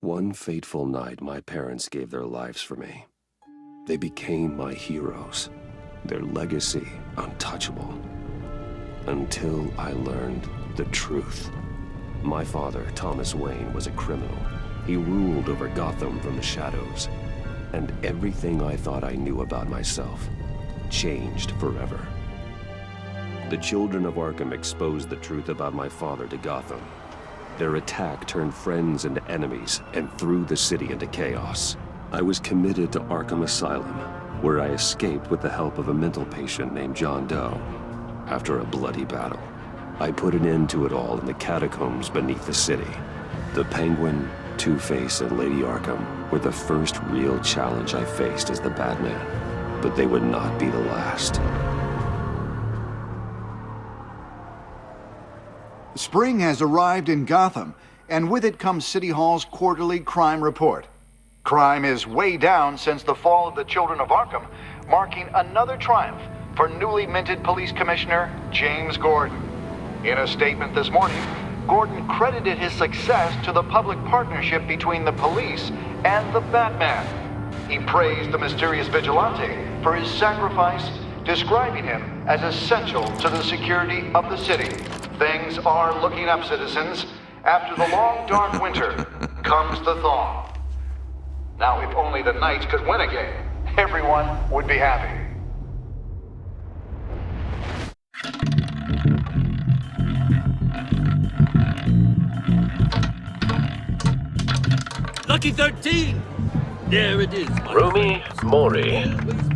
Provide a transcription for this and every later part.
One fateful night, my parents gave their lives for me. They became my heroes, their legacy untouchable. Until I learned the truth. My father, Thomas Wayne, was a criminal. He ruled over Gotham from the shadows. And everything I thought I knew about myself changed forever. The children of Arkham exposed the truth about my father to Gotham. Their attack turned friends into enemies and threw the city into chaos. I was committed to Arkham Asylum, where I escaped with the help of a mental patient named John Doe. After a bloody battle, I put an end to it all in the catacombs beneath the city. The Penguin, Two-Face, and Lady Arkham were the first real challenge I faced as the Batman, but they would not be the last. Spring has arrived in Gotham, and with it comes City Hall's quarterly crime report. Crime is way down since the fall of the Children of Arkham, marking another triumph for newly minted Police Commissioner James Gordon. In a statement this morning, Gordon credited his success to the public partnership between the police and the Batman. He praised the mysterious vigilante for his sacrifice, describing him as essential to the security of the city. Things are looking up, citizens. After the long, dark winter comes the thaw. Now, if only the Knights could win again, everyone would be happy. Lucky 13! There it is. Rumi Mori,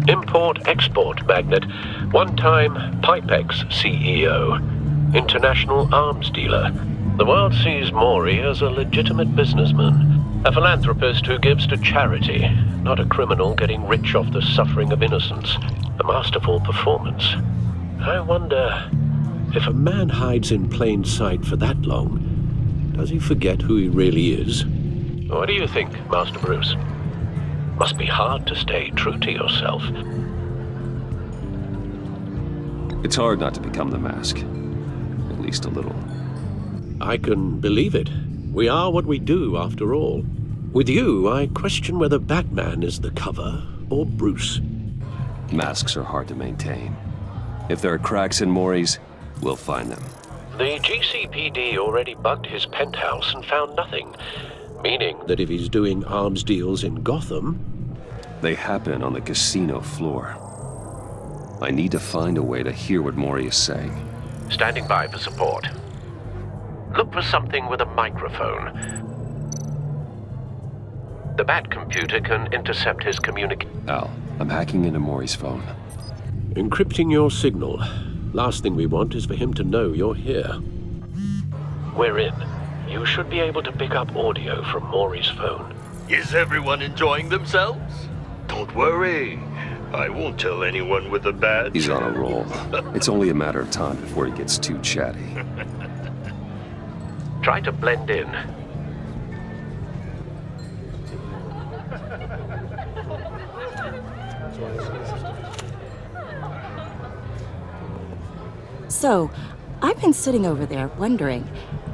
import-export magnate, one-time Pipex CEO, international arms dealer. The world sees Mori as a legitimate businessman, a philanthropist who gives to charity, not a criminal getting rich off the suffering of innocence. A masterful performance. I wonder, if a man hides in plain sight for that long, does he forget who he really is? What do you think, Master Bruce? Must be hard to stay true to yourself. It's hard not to become the Mask. At least a little. I can believe it. We are what we do, after all. With you, I question whether Batman is the cover or Bruce. Masks are hard to maintain. If there are cracks in Mori's, we'll find them. The GCPD already bugged his penthouse and found nothing. Meaning that if he's doing arms deals in Gotham... They happen on the casino floor. I need to find a way to hear what Mori is saying. Standing by for support. Look for something with a microphone. The Bat computer can intercept his communication. Al, I'm hacking into Mori's phone. Encrypting your signal. Last thing we want is for him to know you're here. We're in. You should be able to pick up audio from Mori's phone. Is everyone enjoying themselves? Don't worry. I won't tell anyone with a badge. He's on a roll. It's only a matter of time before he gets too chatty. Try to blend in. So, I've been sitting over there wondering,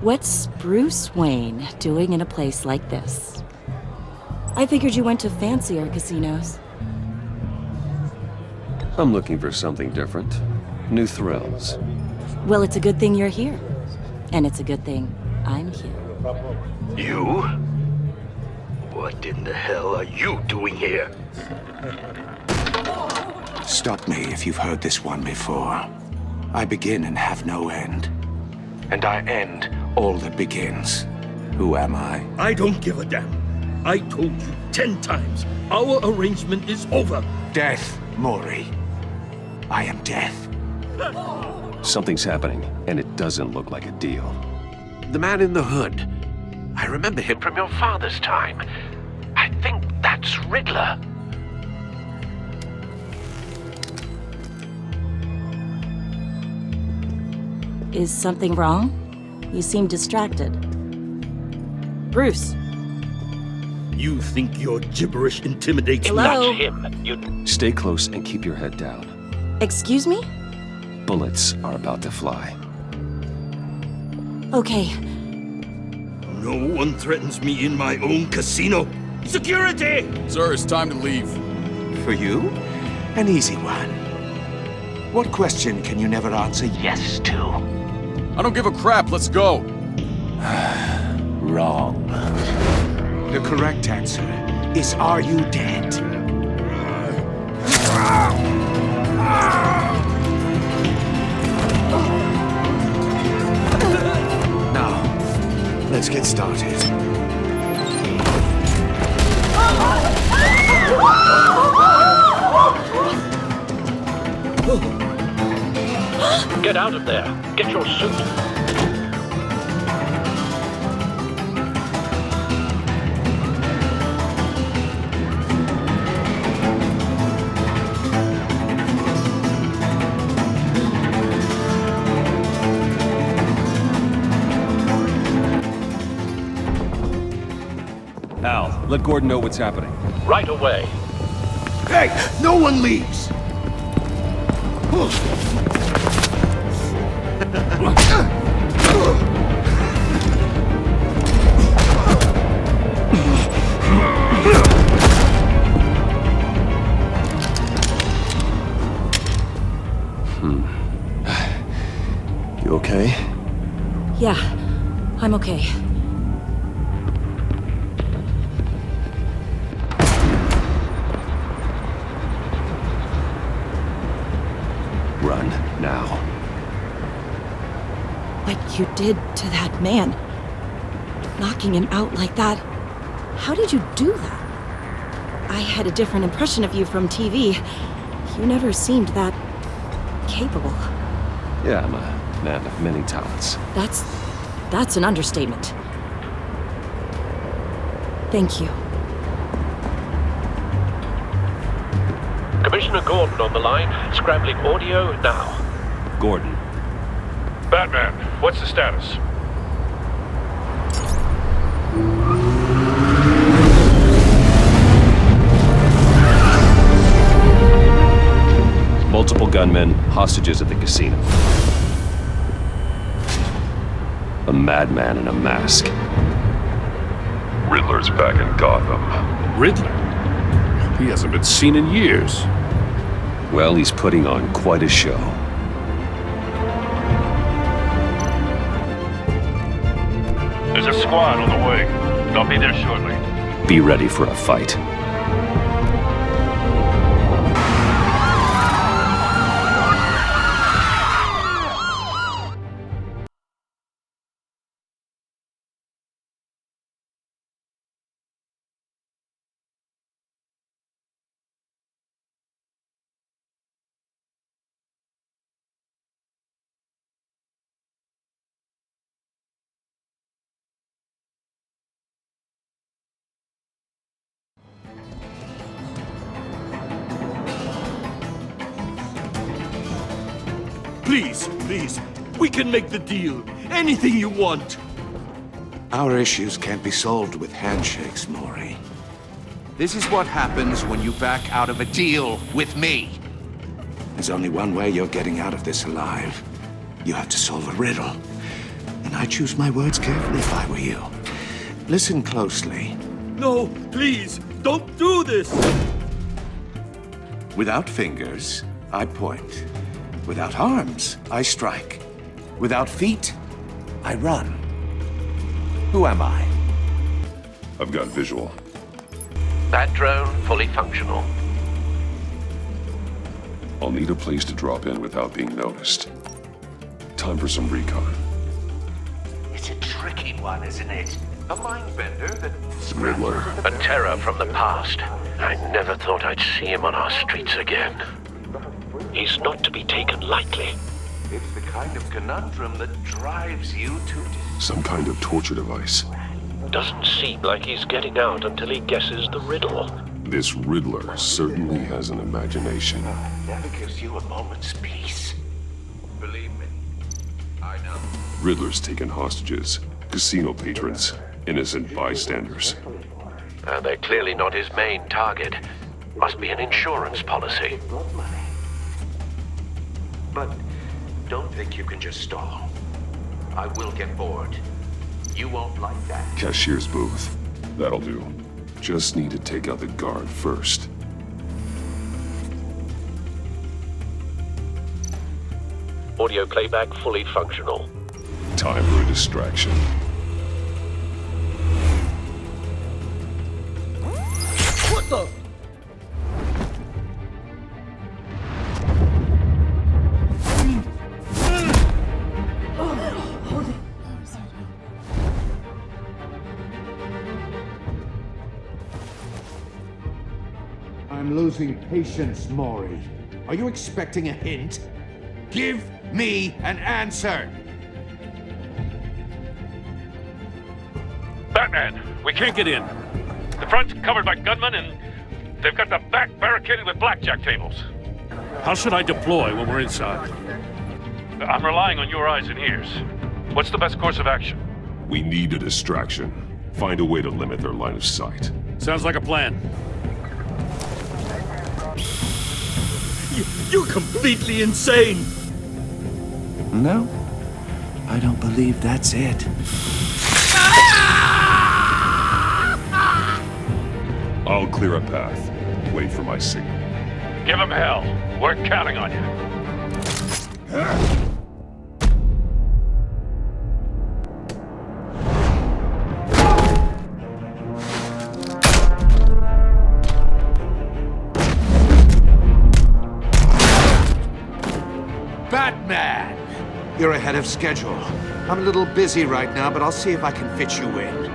what's Bruce Wayne doing in a place like this? I figured you went to fancier casinos. I'm looking for something different. New thrills. Well, it's a good thing you're here. And it's a good thing I'm here. You? What in the hell are you doing here? Stop me if you've heard this one before. I begin and have no end. And I end all that begins. Who am I? I don't give a damn. I told you 10 times. Our arrangement is over. Death, Mori. I am death. Something's happening, and it doesn't look like a deal. The man in the hood. I remember him from your father's time. I think that's Riddler. Is something wrong? You seem distracted. Bruce. You think your gibberish intimidates me? Hello? Not him. You... Stay close and keep your head down. Excuse me? Bullets are about to fly. Okay. No one threatens me in my own casino. Security! Sir, it's time to leave. For you? An easy one. What question can you never answer yes to? I don't give a crap, let's go. Wrong. The correct answer is, are you dead? Now, let's get started. Get out of there. Get your suit. Al, let Gordon know what's happening. Right away. Hey, no one leaves! You okay? Yeah, I'm okay. Run, now. What you did to that man, knocking him out like that, how did you do that? I had a different impression of you from TV. You never seemed that capable. Yeah, I'm a man of many talents. That's an understatement. Thank you. Commissioner Gordon on the line. Scrambling audio now. Gordon. Batman, what's the status? Multiple gunmen, hostages at the casino. A madman in a mask. Riddler's back in Gotham. Riddler? He hasn't been seen in years. Well, he's putting on quite a show. There's a squad on the way. They'll be there shortly. Be ready for a fight. Please, please, we can make the deal. Anything you want. Our issues can't be solved with handshakes, Maury. This is what happens when you back out of a deal with me. There's only one way you're getting out of this alive. You have to solve a riddle. And I choose my words carefully if I were you. Listen closely. No, please, don't do this! Without fingers, I point. Without arms, I strike. Without feet, I run. Who am I? I've got visual. That drone fully functional. I'll need a place to drop in without being noticed. Time for some recon. It's a tricky one, isn't it? A mind bender that... Riddler. A terror from the past. I never thought I'd see him on our streets again. He's not to be taken lightly. It's the kind of conundrum that drives you to... Some kind of torture device. Doesn't seem like he's getting out until he guesses the riddle. This Riddler certainly has an imagination. Never gives you a moment's peace. Believe me, I know. Riddler's taken hostages, casino patrons, innocent bystanders. And they're clearly not his main target. Must be an insurance policy. But don't think you can just stall. I will get bored. You won't like that. Cashier's booth. That'll do. Just need to take out the guard first. Audio playback fully functional. Time for a distraction. What the? I'm losing patience, Maury. Are you expecting a hint? Give me an answer! Batman, we can't get in. The front's covered by gunmen, and they've got the back barricaded with blackjack tables. How should I deploy when we're inside? I'm relying on your eyes and ears. What's the best course of action? We need a distraction. Find a way to limit their line of sight. Sounds like a plan. You're completely insane! No, I don't believe that's it. I'll clear a path. Wait for my signal. Give them hell. We're counting on you. Batman! You're ahead of schedule. I'm a little busy right now, but I'll see if I can fit you in.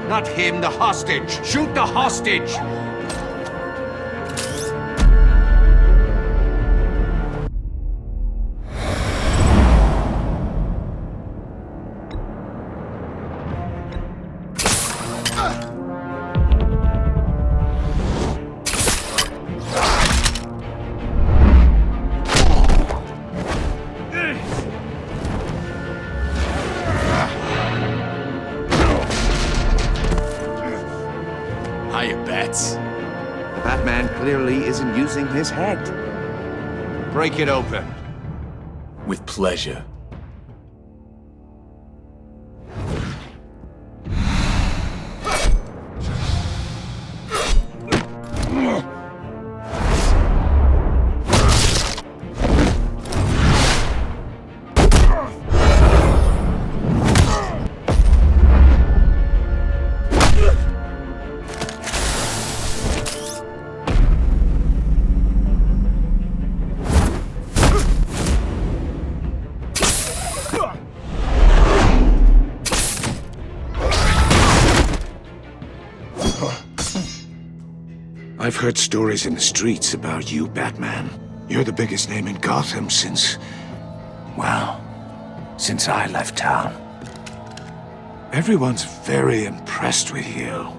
Not him, the hostage! Shoot the hostage! The Batman clearly isn't using his head. Break it open. With pleasure. I've heard stories in the streets about you, Batman. You're the biggest name in Gotham since I left town. Everyone's very impressed with you.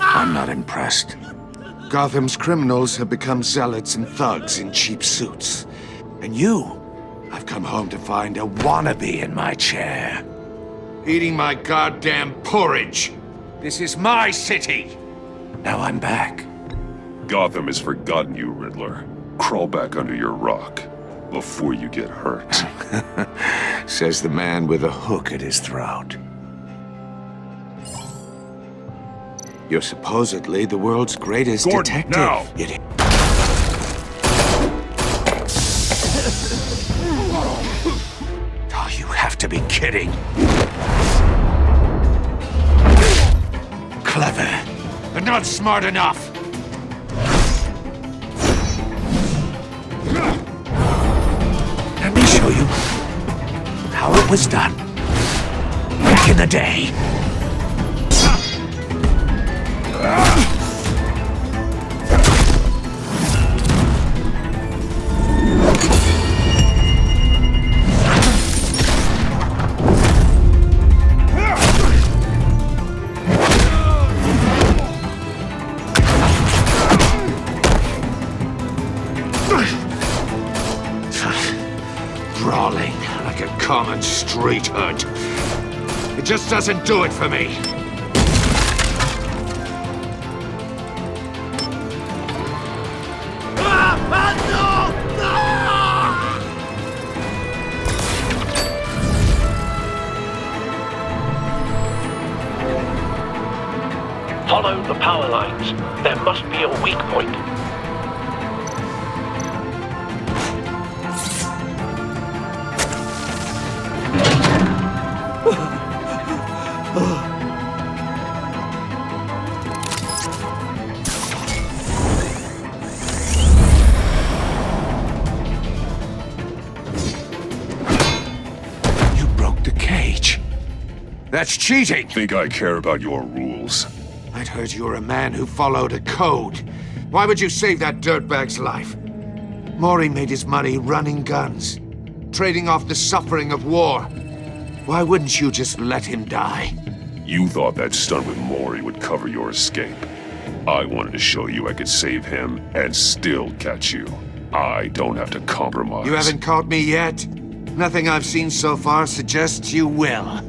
I'm not impressed. Gotham's criminals have become zealots and thugs in cheap suits. And you, I've come home to find a wannabe in my chair. Eating my goddamn porridge! This is my city! Now I'm back. Gotham has forgotten you, Riddler. Crawl back under your rock before you get hurt. Says the man with a hook at his throat. You're supposedly the world's greatest Gordon, detective. now! Oh, you have to be kidding. Clever, But not smart enough! let me show you how it was done back in the day. Brawling like a common street hood. It just doesn't do it for me. Follow the power lines. There must be a weak point. You broke the cage. That's cheating! Think I care about your rules? I'd heard you were a man who followed a code. Why would you save that dirtbag's life? Maury made his money running guns, trading off the suffering of war. Why wouldn't you just let him die? You thought that stunt with Maury would cover your escape. I wanted to show you I could save him and still catch you. I don't have to compromise. You haven't caught me yet? Nothing I've seen so far suggests you will.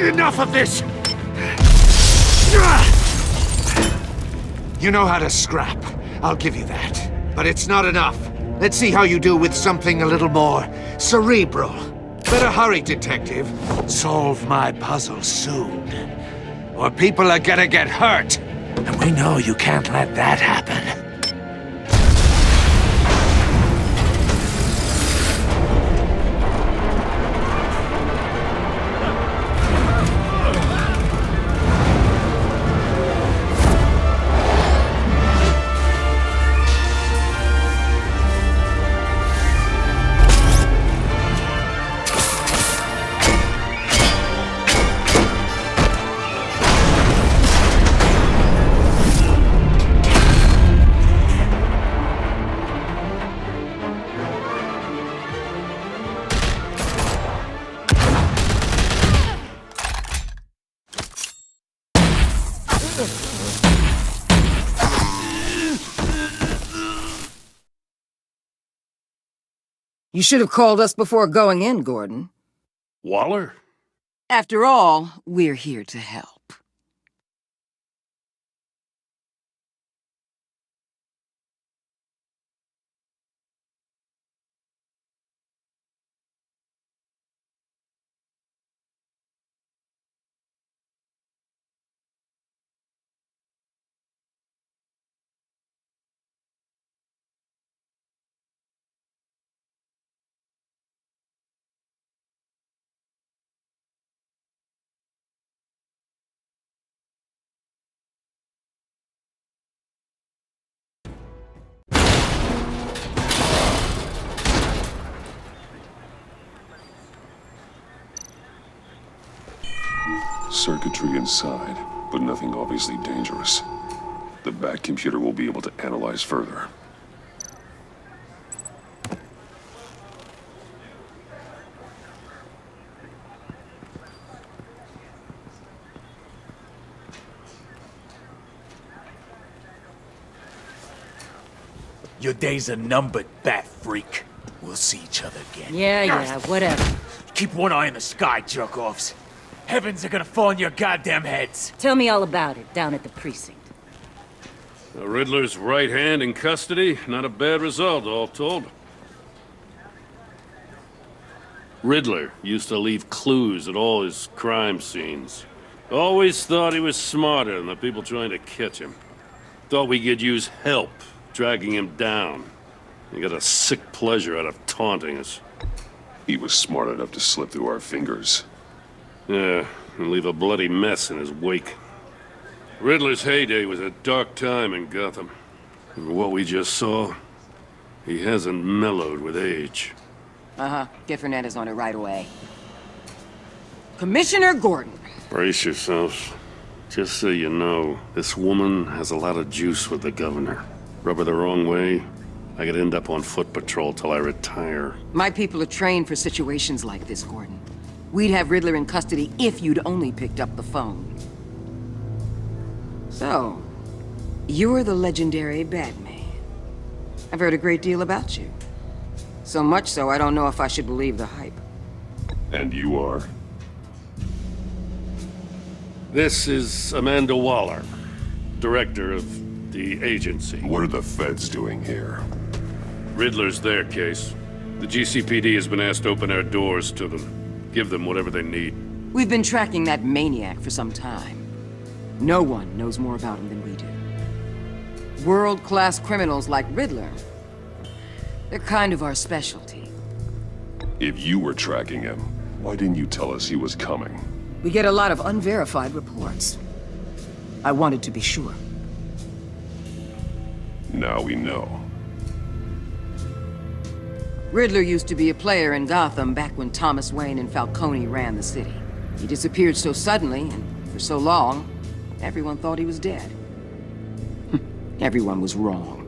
Enough of this! You know how to scrap. I'll give you that. But it's not enough. Let's see how you do with something a little more cerebral. Better hurry, detective. Solve my puzzle soon. Or people are gonna get hurt. And we know you can't let that happen. You should have called us before going in, Gordon. Waller? After all, we're here to help. Circuitry inside, but nothing obviously dangerous. The back computer will be able to analyze further. Your days are numbered, bat freak. We'll see each other again. Yeah, whatever. Keep one eye in the sky, jerk-offs. Heavens are gonna fall on your goddamn heads. Tell me all about it down at the precinct. The Riddler's right hand in custody. Not a bad result, all told. Riddler used to leave clues at all his crime scenes. Always thought he was smarter than the people trying to catch him. Thought we could use help dragging him down. He got a sick pleasure out of taunting us. He was smart enough to slip through our fingers. Yeah, and leave a bloody mess in his wake. Riddler's heyday was a dark time in Gotham. And what we just saw, he hasn't mellowed with age. Uh-huh. Get Fernandez on it right away. Commissioner Gordon. Brace yourselves. Just so you know, this woman has a lot of juice with the governor. Rub her the wrong way, I could end up on foot patrol till I retire. My people are trained for situations like this, Gordon. We'd have Riddler in custody if you'd only picked up the phone. So, you're the legendary Batman. I've heard a great deal about you. So much so, I don't know if I should believe the hype. And you are? This is Amanda Waller, director of the agency. What are the feds doing here? Riddler's their case. The GCPD has been asked to open our doors to them. Give them whatever they need. We've been tracking that maniac for some time. No one knows more about him than we do. World-class criminals like Riddler. They're kind of our specialty. If you were tracking him, why didn't you tell us he was coming? We get a lot of unverified reports. I wanted to be sure. Now we know. Riddler used to be a player in Gotham back when Thomas Wayne and Falcone ran the city. He disappeared so suddenly and for so long, everyone thought he was dead. Everyone was wrong.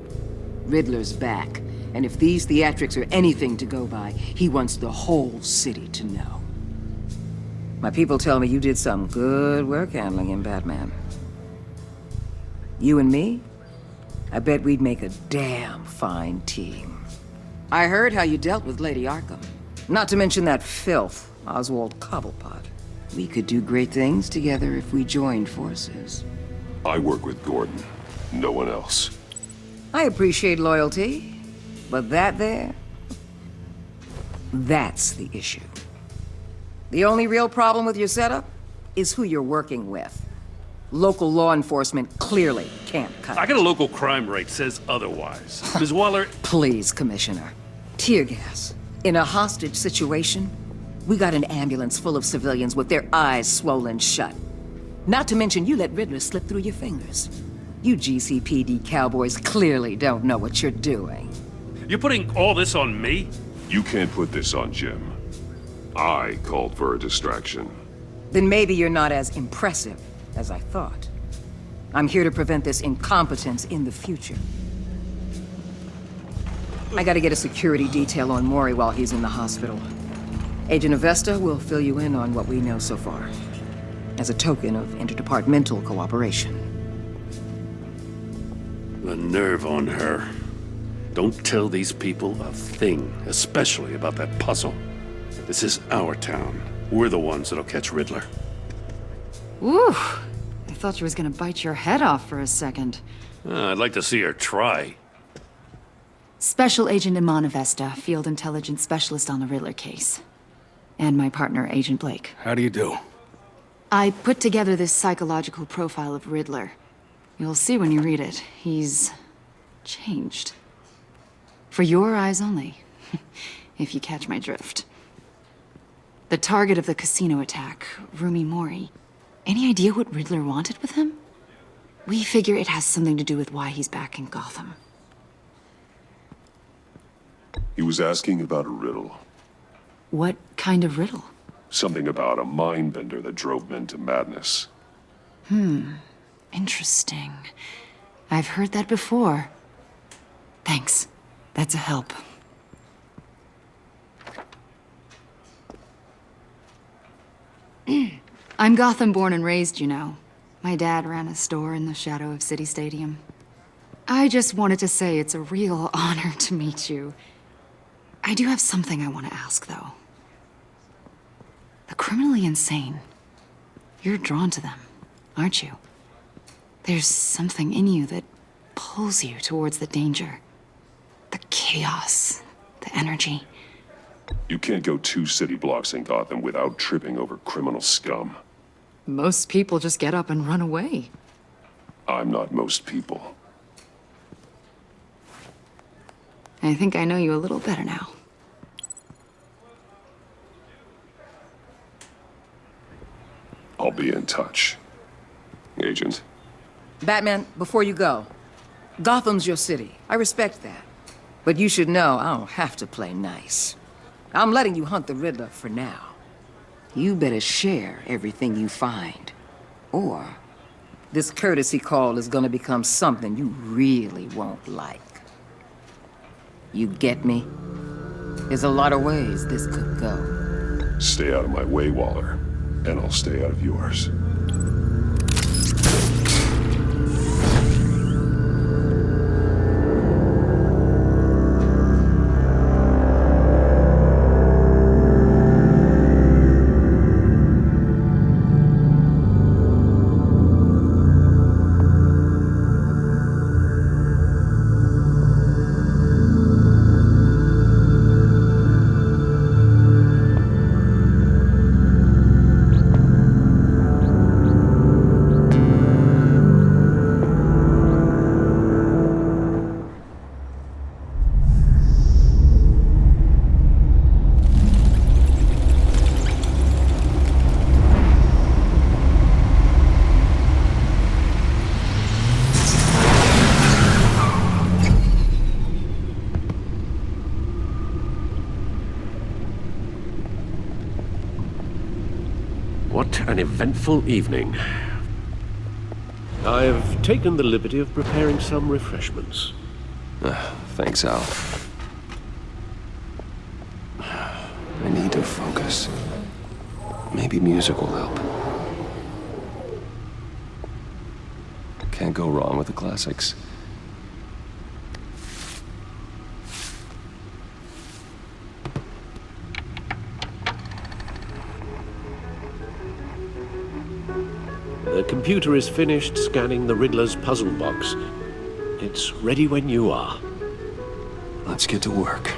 Riddler's back, and if these theatrics are anything to go by, he wants the whole city to know. My people tell me you did some good work handling him, Batman. You and me? I bet we'd make a damn fine team. I heard how you dealt with Lady Arkham. Not to mention that filth, Oswald Cobblepot. We could do great things together if we joined forces. I work with Gordon. No one else. I appreciate loyalty, but that there... that's the issue. The only real problem with your setup is who you're working with. Local law enforcement clearly can't cut it. I got a local crime rate says otherwise. Ms. Waller... Please, Commissioner. Tear gas. In a hostage situation, we got an ambulance full of civilians with their eyes swollen shut. Not to mention you let Riddler slip through your fingers. You GCPD cowboys clearly don't know what you're doing. You're putting all this on me? You can't put this on Jim. I called for a distraction. Then maybe you're not as impressive as I thought. I'm here to prevent this incompetence in the future. I gotta get a security detail on Maury while he's in the hospital. Agent Avesta will fill you in on what we know so far, as a token of interdepartmental cooperation. The nerve on her. Don't tell these people a thing, especially about that puzzle. This is our town. We're the ones that'll catch Riddler. Ooh, I thought she was gonna bite your head off for a second. I'd like to see her try. Special Agent Iman Avesta, Field Intelligence Specialist on the Riddler case. And my partner, Agent Blake. How do you do? I put together this psychological profile of Riddler. You'll see when you read it. He's... changed. For your eyes only, if you catch my drift. The target of the casino attack, Rumi Mori. Any idea what Riddler wanted with him? We figure it has something to do with why he's back in Gotham. He was asking about a riddle. What kind of riddle? Something about a mind bender that drove men to madness. Interesting. I've heard that before. Thanks. That's a help. I'm Gotham born and raised, you know. My dad ran a store in the shadow of City Stadium. I just wanted to say it's a real honor to meet you. I do have something I want to ask, though. The criminally insane. You're drawn to them, aren't you? There's something in you that pulls you towards the danger. The chaos, the energy. You can't go 2 city blocks in Gotham without tripping over criminal scum. Most people just get up and run away. I'm not most people. I think I know you a little better now. I'll be in touch. Agent. Batman, before you go, Gotham's your city. I respect that. But you should know I don't have to play nice. I'm letting you hunt the Riddler for now. You better share everything you find, or This courtesy call is gonna become something you really won't like. You get me? There's a lot of ways this could go. Stay out of my way, Waller, and I'll stay out of yours. What an eventful evening. I've taken the liberty of preparing some refreshments. Thanks, Al. I need to focus. Maybe music will help. Can't go wrong with the classics. The computer is finished scanning the Riddler's puzzle box. It's ready when you are. Let's get to work.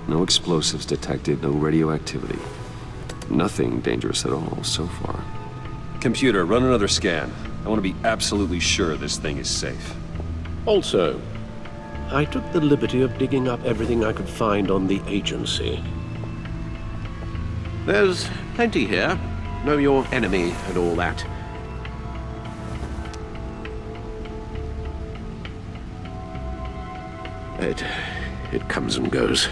No explosives detected, no radioactivity. Nothing dangerous at all so far. Computer, run another scan. I want to be absolutely sure this thing is safe. Also, I took the liberty of digging up everything I could find on the agency. There's plenty here. Know your enemy and all that. It comes and goes.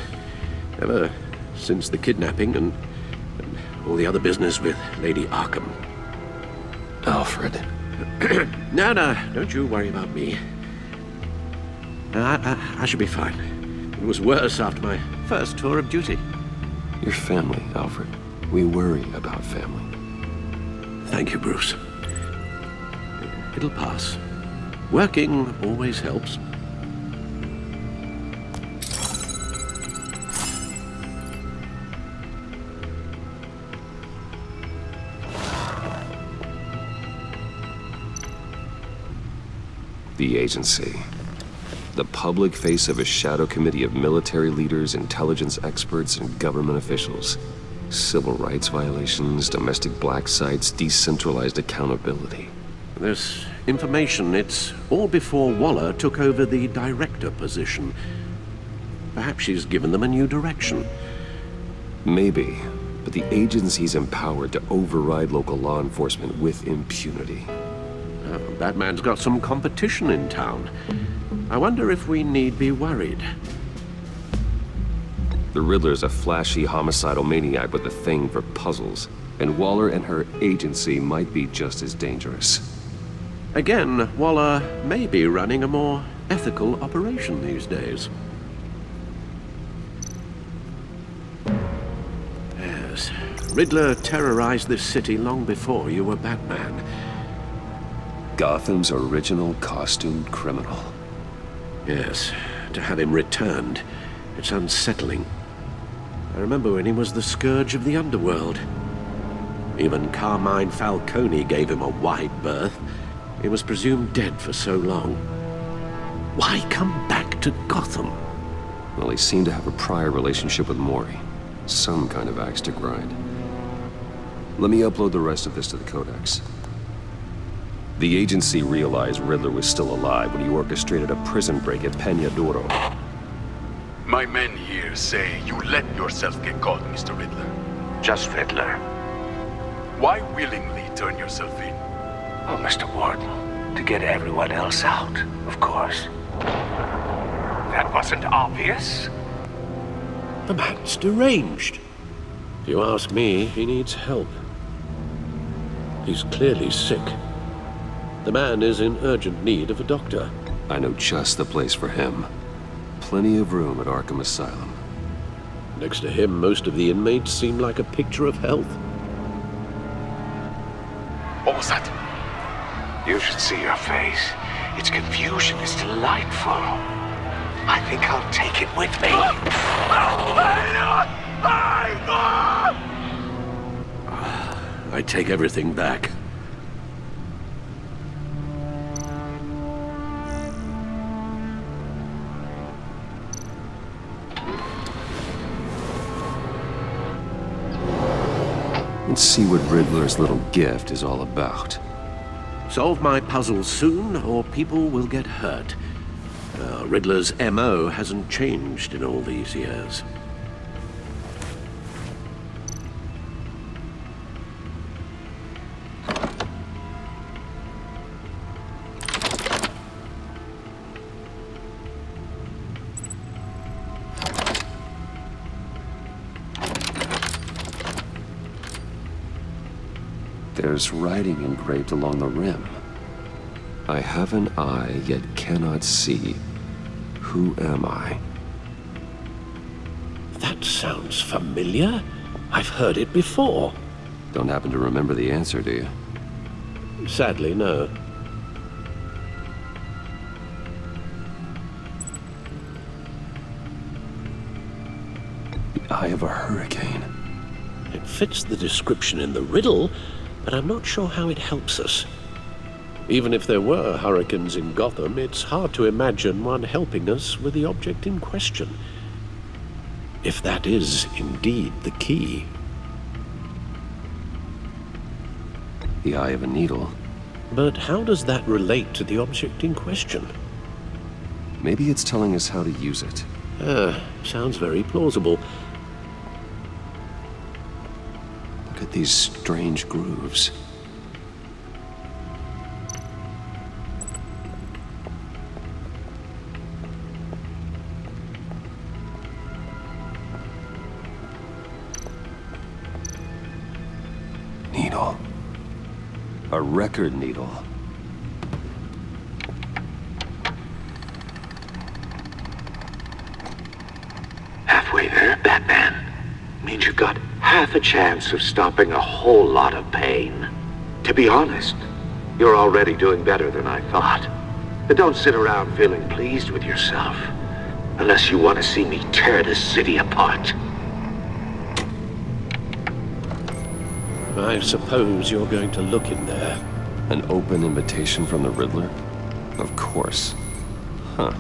Ever since the kidnapping and all the other business with Lady Arkham. Alfred. No, don't you worry about me. I should be fine. It was worse after my first tour of duty. Your family, Alfred. We worry about family. Thank you, Bruce. It'll pass. Working always helps. The agency. The public face of a shadow committee of military leaders, intelligence experts, and government officials. Civil rights violations, domestic black sites, decentralized accountability. This information, it's all before Waller took over the director position. Perhaps she's given them a new direction. Maybe, but the agency's empowered to override local law enforcement with impunity. Batman's got some competition in town. I wonder if we need be worried. The Riddler's a flashy, homicidal maniac with a thing for puzzles, and Waller and her agency might be just as dangerous. Again, Waller may be running a more ethical operation these days. Yes, Riddler terrorized this city long before you were Batman. Gotham's original costumed criminal. Yes, to have him returned, it's unsettling. I remember when he was the scourge of the underworld. Even Carmine Falcone gave him a wide berth. He was presumed dead for so long. Why come back to Gotham? Well, he seemed to have a prior relationship with Mori. Some kind of axe to grind. Let me upload the rest of this to the Codex. The agency realized Riddler was still alive when he orchestrated a prison break at Peña Duro. My men here say you let yourself get caught, Mr. Riddler. Just Riddler. Why willingly turn yourself in? Oh, Mr. Warden, to get everyone else out, of course. That wasn't obvious. The man's deranged. If you ask me, he needs help. He's clearly sick. The man is in urgent need of a doctor. I know just the place for him. Plenty of room at Arkham Asylum. Next to him, most of the inmates seem like a picture of health. What was that? You should see your face. Its confusion is delightful. I think I'll take it with me. I take everything back. Let's see what Riddler's little gift is all about. Solve my puzzle soon, or people will get hurt. Riddler's MO hasn't changed in all these years. There's writing engraved along the rim. I have an eye, yet cannot see. Who am I? That sounds familiar. I've heard it before. Don't happen to remember the answer, do you? Sadly, no. The eye of a hurricane. It fits the description in the riddle, but I'm not sure how it helps us. Even if there were hurricanes in Gotham, it's hard to imagine one helping us with the object in question. If that is indeed the key. The eye of a needle. But how does that relate to the object in question? Maybe it's telling us how to use it. Sounds very plausible. Look at these strange grooves. Needle. A record needle. Halfway there, Batman. Means you've got half a chance of stopping a whole lot of pain. To be honest, you're already doing better than I thought. But don't sit around feeling pleased with yourself. Unless you want to see me tear this city apart. I suppose you're going to look in there. An open invitation from the Riddler? Of course. Huh.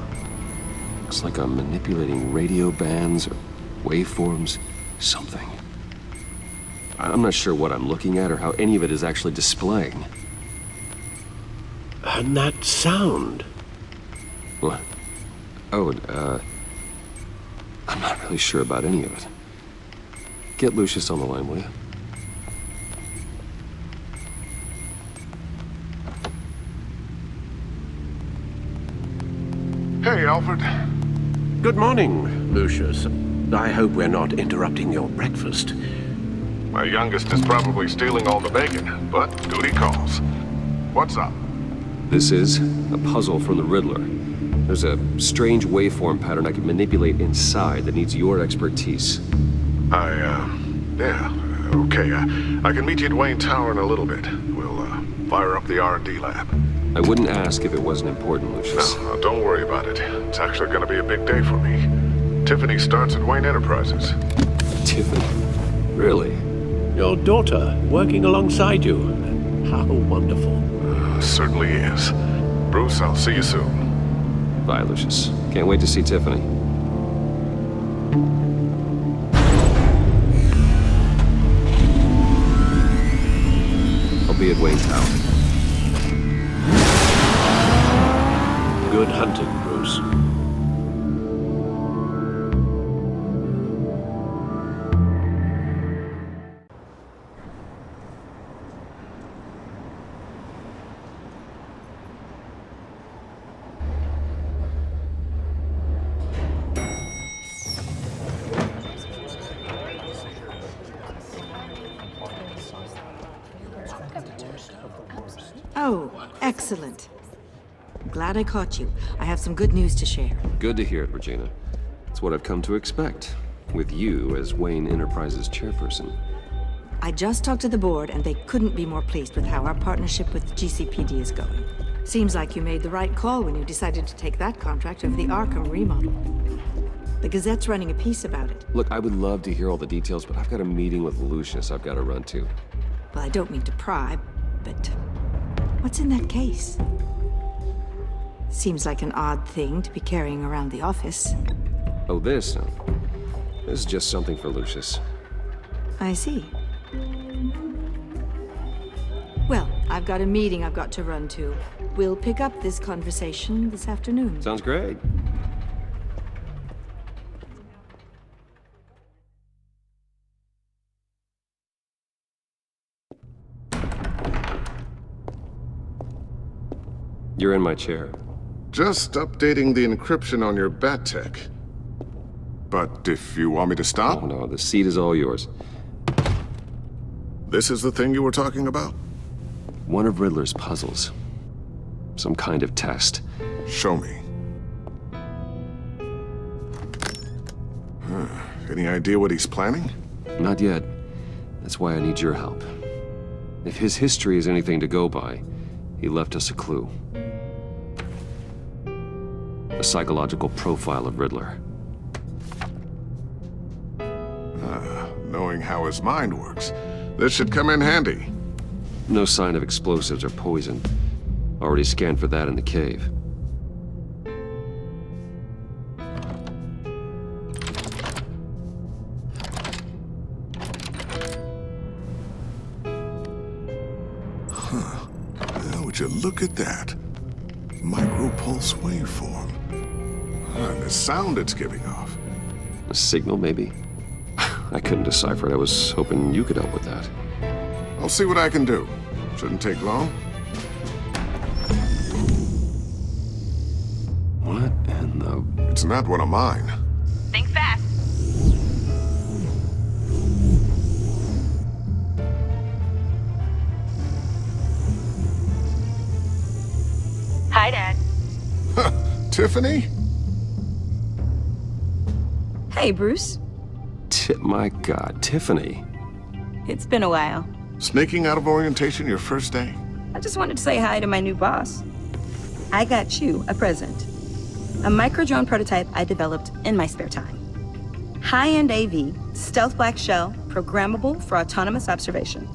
Looks like I'm manipulating radio bands or waveforms. Something. I'm not sure what I'm looking at or how any of it is actually displaying. And that sound. What? Oh, I'm not really sure about any of it. Get Lucius on the line, will you? Hey, Alfred. Good morning, Lucius. I hope we're not interrupting your breakfast. My youngest is probably stealing all the bacon, but duty calls. What's up? This is a puzzle from the Riddler. There's a strange waveform pattern I can manipulate inside that needs your expertise. Yeah, okay. I can meet you at Wayne Tower in a little bit. We'll, fire up the R&D lab. I wouldn't ask if it wasn't important, Lucius. No, don't worry about it. It's actually gonna be a big day for me. Tiffany starts at Wayne Enterprises. Tiffany? Really? Your daughter, working alongside you. How wonderful. Certainly is. Bruce, I'll see you soon. Bye, Lucius. Can't wait to see Tiffany. I'll be at Wayne Tower. Good hunting, Bruce. Oh, excellent. Glad I caught you. I have some good news to share. Good to hear it, Regina. It's what I've come to expect, with you as Wayne Enterprises chairperson. I just talked to the board, and they couldn't be more pleased with how our partnership with GCPD is going. Seems like you made the right call when you decided to take that contract over the Arkham remodel. The Gazette's running a piece about it. Look, I would love to hear all the details, but I've got a meeting with Lucius I've got to run to. Well, I don't mean to pry, but what's in that case? Seems like an odd thing to be carrying around the office. Oh, this? No. This is just something for Lucius. I see. Well, I've got a meeting I've got to run to. We'll pick up this conversation this afternoon. Sounds great. You're in my chair. Just updating the encryption on your bat tech. But if you want me to stop? Oh, no, the seat is all yours. This is the thing you were talking about? One of Riddler's puzzles. Some kind of test. Show me. Any idea what he's planning? Not yet. That's why I need your help. If his history is anything to go by, he left us a clue. A psychological profile of Riddler. Knowing how his mind works, this should come in handy. No sign of explosives or poison. Already scanned for that in the cave. Now, would you look at that? Micropulse waveform. And the sound it's giving off. A signal, maybe? I couldn't decipher it. I was hoping you could help with that. I'll see what I can do. Shouldn't take long. What in the... It's not one of mine. Think fast. Hi, Dad. Tiffany? Hey, Bruce. My God, Tiffany. It's been a while. Sneaking out of orientation your first day? I just wanted to say hi to my new boss. I got you a present. A micro-drone prototype I developed in my spare time. High-end AV, stealth black shell, programmable for autonomous observation.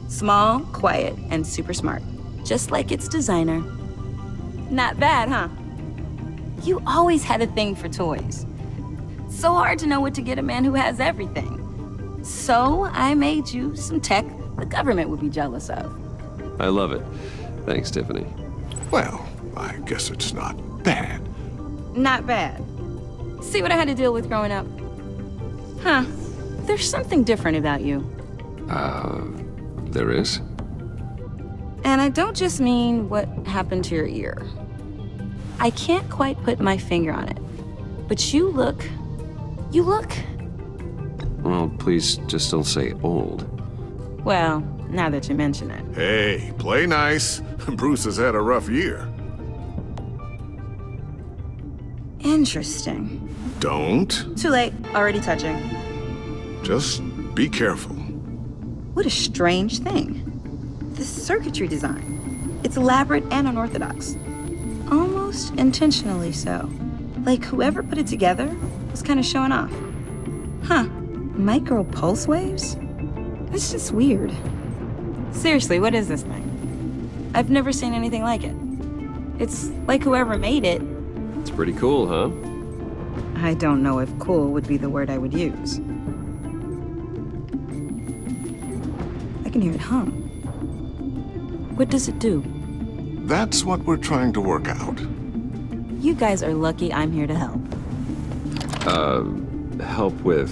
Small, quiet, and super smart. Just like its designer. Not bad, huh? You always had a thing for toys. So hard to know what to get a man who has everything. So I made you some tech the government would be jealous of. I love it. Thanks, Tiffany. Well, I guess it's not bad. Not bad. See what I had to deal with growing up? Huh. There's something different about you. There is? And I don't just mean what happened to your ear. I can't quite put my finger on it. But you look... Well, please just don't say old. Well, now that you mention it. Hey, play nice. Bruce has had a rough year. Interesting. Don't. Too late. Already touching. Just be careful. What a strange thing. This circuitry design. It's elaborate and unorthodox. Almost intentionally so. Like whoever put it together was kind of showing off. Huh. Micro pulse waves? That's just weird. Seriously, what is this thing? I've never seen anything like it. It's like whoever made it. It's pretty cool, huh? I don't know if cool would be the word I would use. I can hear it hum. What does it do? That's what we're trying to work out. You guys are lucky I'm here to help. Help with...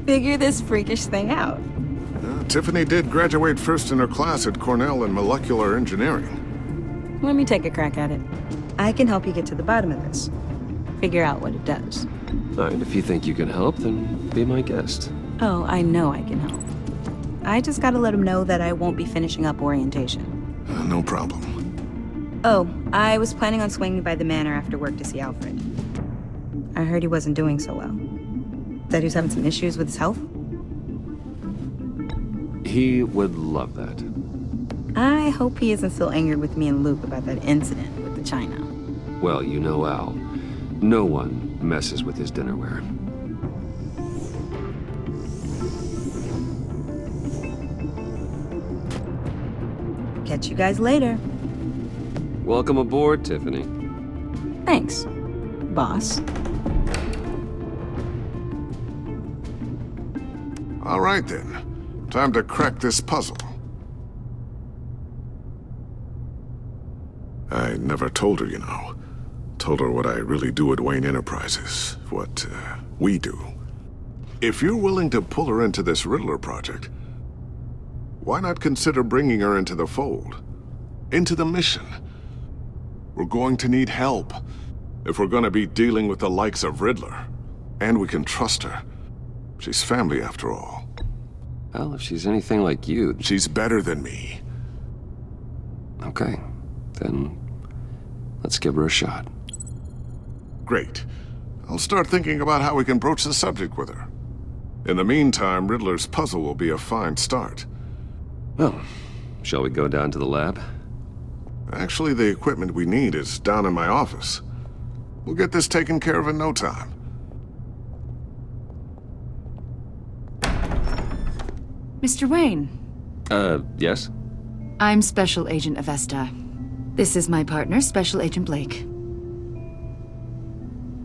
Figure this freakish thing out. Tiffany did graduate first in her class at Cornell in molecular engineering. Let me take a crack at it. I can help you get to the bottom of this. Figure out what it does. All right, if you think you can help, then be my guest. Oh, I know I can help. I just gotta let him know that I won't be finishing up orientation. No problem. Oh, I was planning on swinging by the manor after work to see Alfred. I heard he wasn't doing so well. That he was having some issues with his health? He would love that. I hope he isn't still angered with me and Luke about that incident with the china. Well, you know Al. No one messes with his dinnerware. Catch you guys later. Welcome aboard, Tiffany. Thanks, boss. All right then. Time to crack this puzzle. I never told her, you know. Told her what I really do at Wayne Enterprises. What, we do. If you're willing to pull her into this Riddler project, why not consider bringing her into the fold? Into the mission? We're going to need help if we're going to be dealing with the likes of Riddler. And we can trust her. She's family after all. Well, if she's anything like you... She's better than me. Okay, then let's give her a shot. Great. I'll start thinking about how we can broach the subject with her. In the meantime, Riddler's puzzle will be a fine start. Well, shall we go down to the lab? Actually, the equipment we need is down in my office. We'll get this taken care of in no time. Mr. Wayne. Yes? I'm Special Agent Avesta. This is my partner, Special Agent Blake.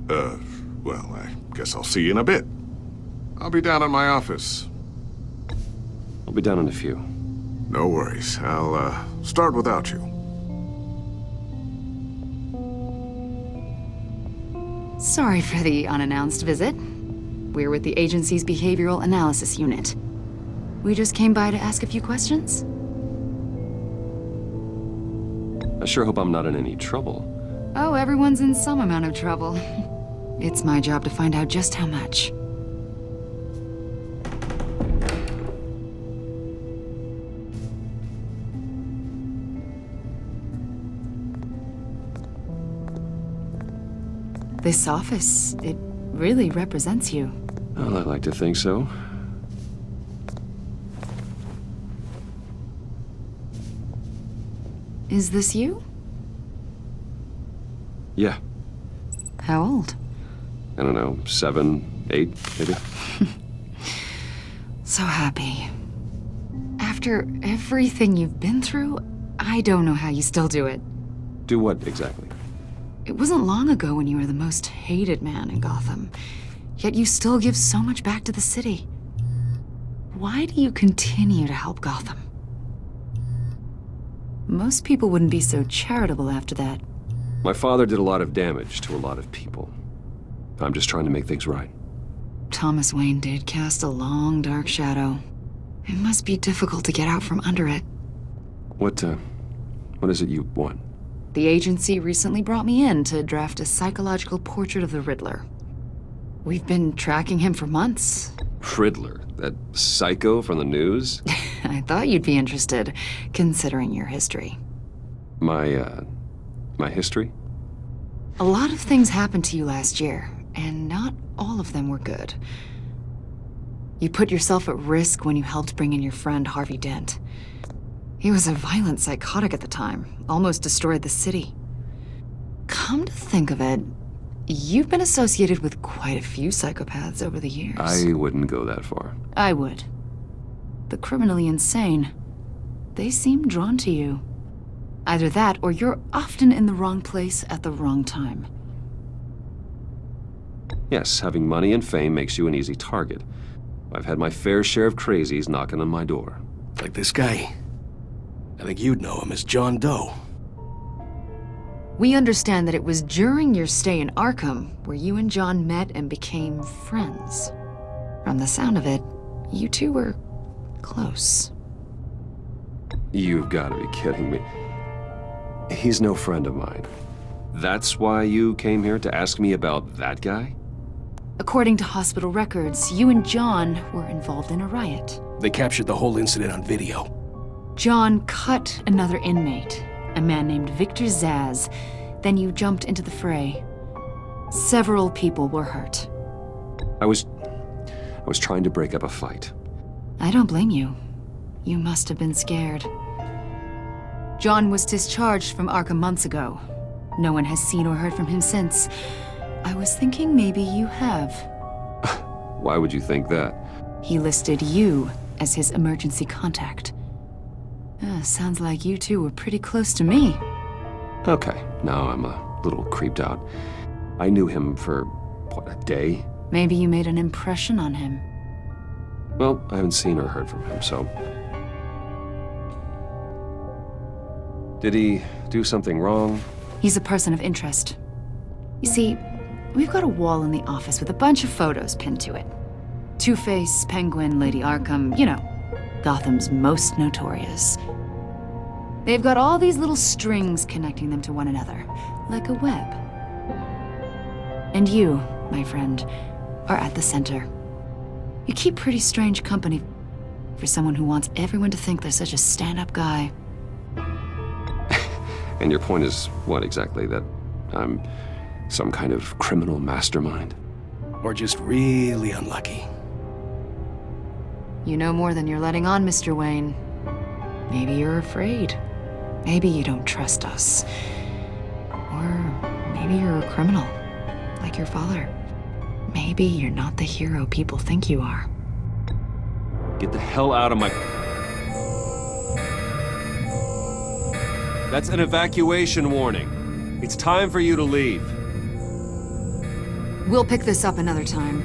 Well, I guess I'll see you in a bit. I'll be down in my office. I'll be down in a few. No worries. I'll, start without you. Sorry for the unannounced visit. We're with the agency's Behavioral Analysis Unit. We just came by to ask a few questions. I sure hope I'm not in any trouble. Oh, everyone's in some amount of trouble. It's my job to find out just how much. This office, it really represents you. Well, I like to think so. Is this you? Yeah. How old? I don't know, 7, 8, maybe? So happy. After everything you've been through, I don't know how you still do it. Do what exactly? It wasn't long ago when you were the most hated man in Gotham, yet you still give so much back to the city. Why do you continue to help Gotham? Most people wouldn't be so charitable after that. My father did a lot of damage to a lot of people. I'm just trying to make things right. Thomas Wayne did cast a long, dark shadow. It must be difficult to get out from under it. What is it you want? The agency recently brought me in to draft a psychological portrait of the Riddler. We've been tracking him for months. Riddler? That psycho from the news? I thought you'd be interested, considering your history. My history? A lot of things happened to you last year, and not all of them were good. You put yourself at risk when you helped bring in your friend Harvey Dent. He was a violent psychotic at the time, almost destroyed the city. Come to think of it, you've been associated with quite a few psychopaths over the years. I wouldn't go that far. I would. The criminally insane, they seem drawn to you. Either that, or you're often in the wrong place at the wrong time. Yes, having money and fame makes you an easy target. I've had my fair share of crazies knocking on my door. Like this guy. I think you'd know him as John Doe. We understand that it was during your stay in Arkham where you and John met and became friends. From the sound of it, you two were close. You've got to be kidding me. He's no friend of mine. That's why you came here to ask me about that guy? According to hospital records, you and John were involved in a riot. They captured the whole incident on video. John cut another inmate, a man named Victor Zaz. Then you jumped into the fray. Several people were hurt. I was trying to break up a fight. I don't blame you. You must have been scared. John was discharged from Arkham months ago. No one has seen or heard from him since. I was thinking maybe you have. Why would you think that? He listed you as his emergency contact. Sounds like you two were pretty close to me. Okay, now I'm a little creeped out. I knew him for, what, a day? Maybe you made an impression on him. Well, I haven't seen or heard from him, so... Did he do something wrong? He's a person of interest. You see, we've got a wall in the office with a bunch of photos pinned to it. Two-Face, Penguin, Lady Arkham, you know, Gotham's most notorious. They've got all these little strings connecting them to one another, like a web. And you, my friend, are at the center. You keep pretty strange company for someone who wants everyone to think they're such a stand-up guy. And your point is what exactly? That I'm some kind of criminal mastermind? Or just really unlucky? You know more than you're letting on, Mr. Wayne. Maybe you're afraid. Maybe you don't trust us. Or maybe you're a criminal, like your father. Maybe you're not the hero people think you are. Get the hell out of my... That's an evacuation warning. It's time for you to leave. We'll pick this up another time.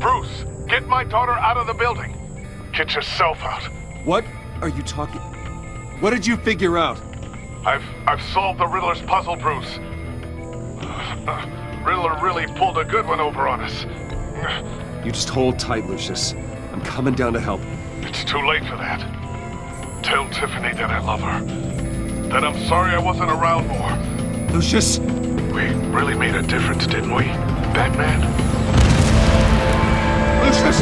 Bruce, get my daughter out of the building. Get yourself out. What are you talking... What did you figure out? I've solved the Riddler's puzzle, Bruce. Riddler really pulled a good one over on us. You just hold tight, Lucius. I'm coming down to help. It's too late for that. Tell Tiffany that I love her. That I'm sorry I wasn't around more. Lucius! We really made a difference, didn't we, Batman? Lucius!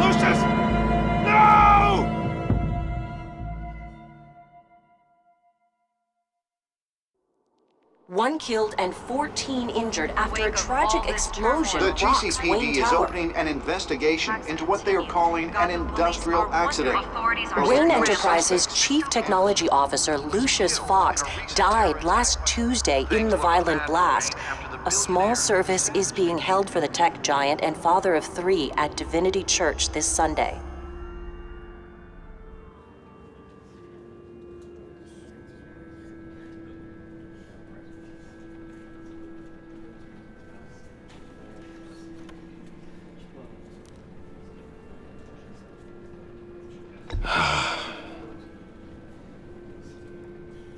Lucius! No! One killed and 14 injured after a tragic explosion. The rocks GCPD Wayne is Tower. opening an investigation into what they are calling an industrial accident. Wayne Enterprises' Chief Technology Officer, Lucius Fox, died last Tuesday in the violent blast. A small service is being held for the tech giant and father of 3 at Divinity Church this Sunday.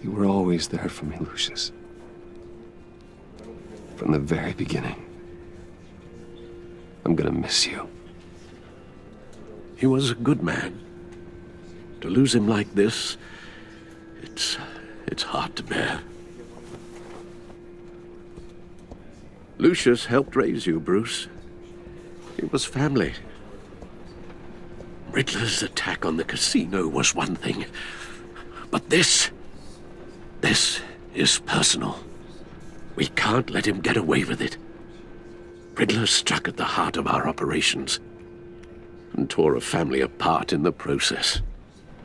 You were always there for me, Lucius. From the very beginning. I'm gonna miss you. He was a good man. To lose him like this, it's hard to bear. Lucius helped raise you, Bruce. It was family. Riddler's attack on the casino was one thing, but this is personal. We can't let him get away with it. Riddler struck at the heart of our operations and tore a family apart in the process.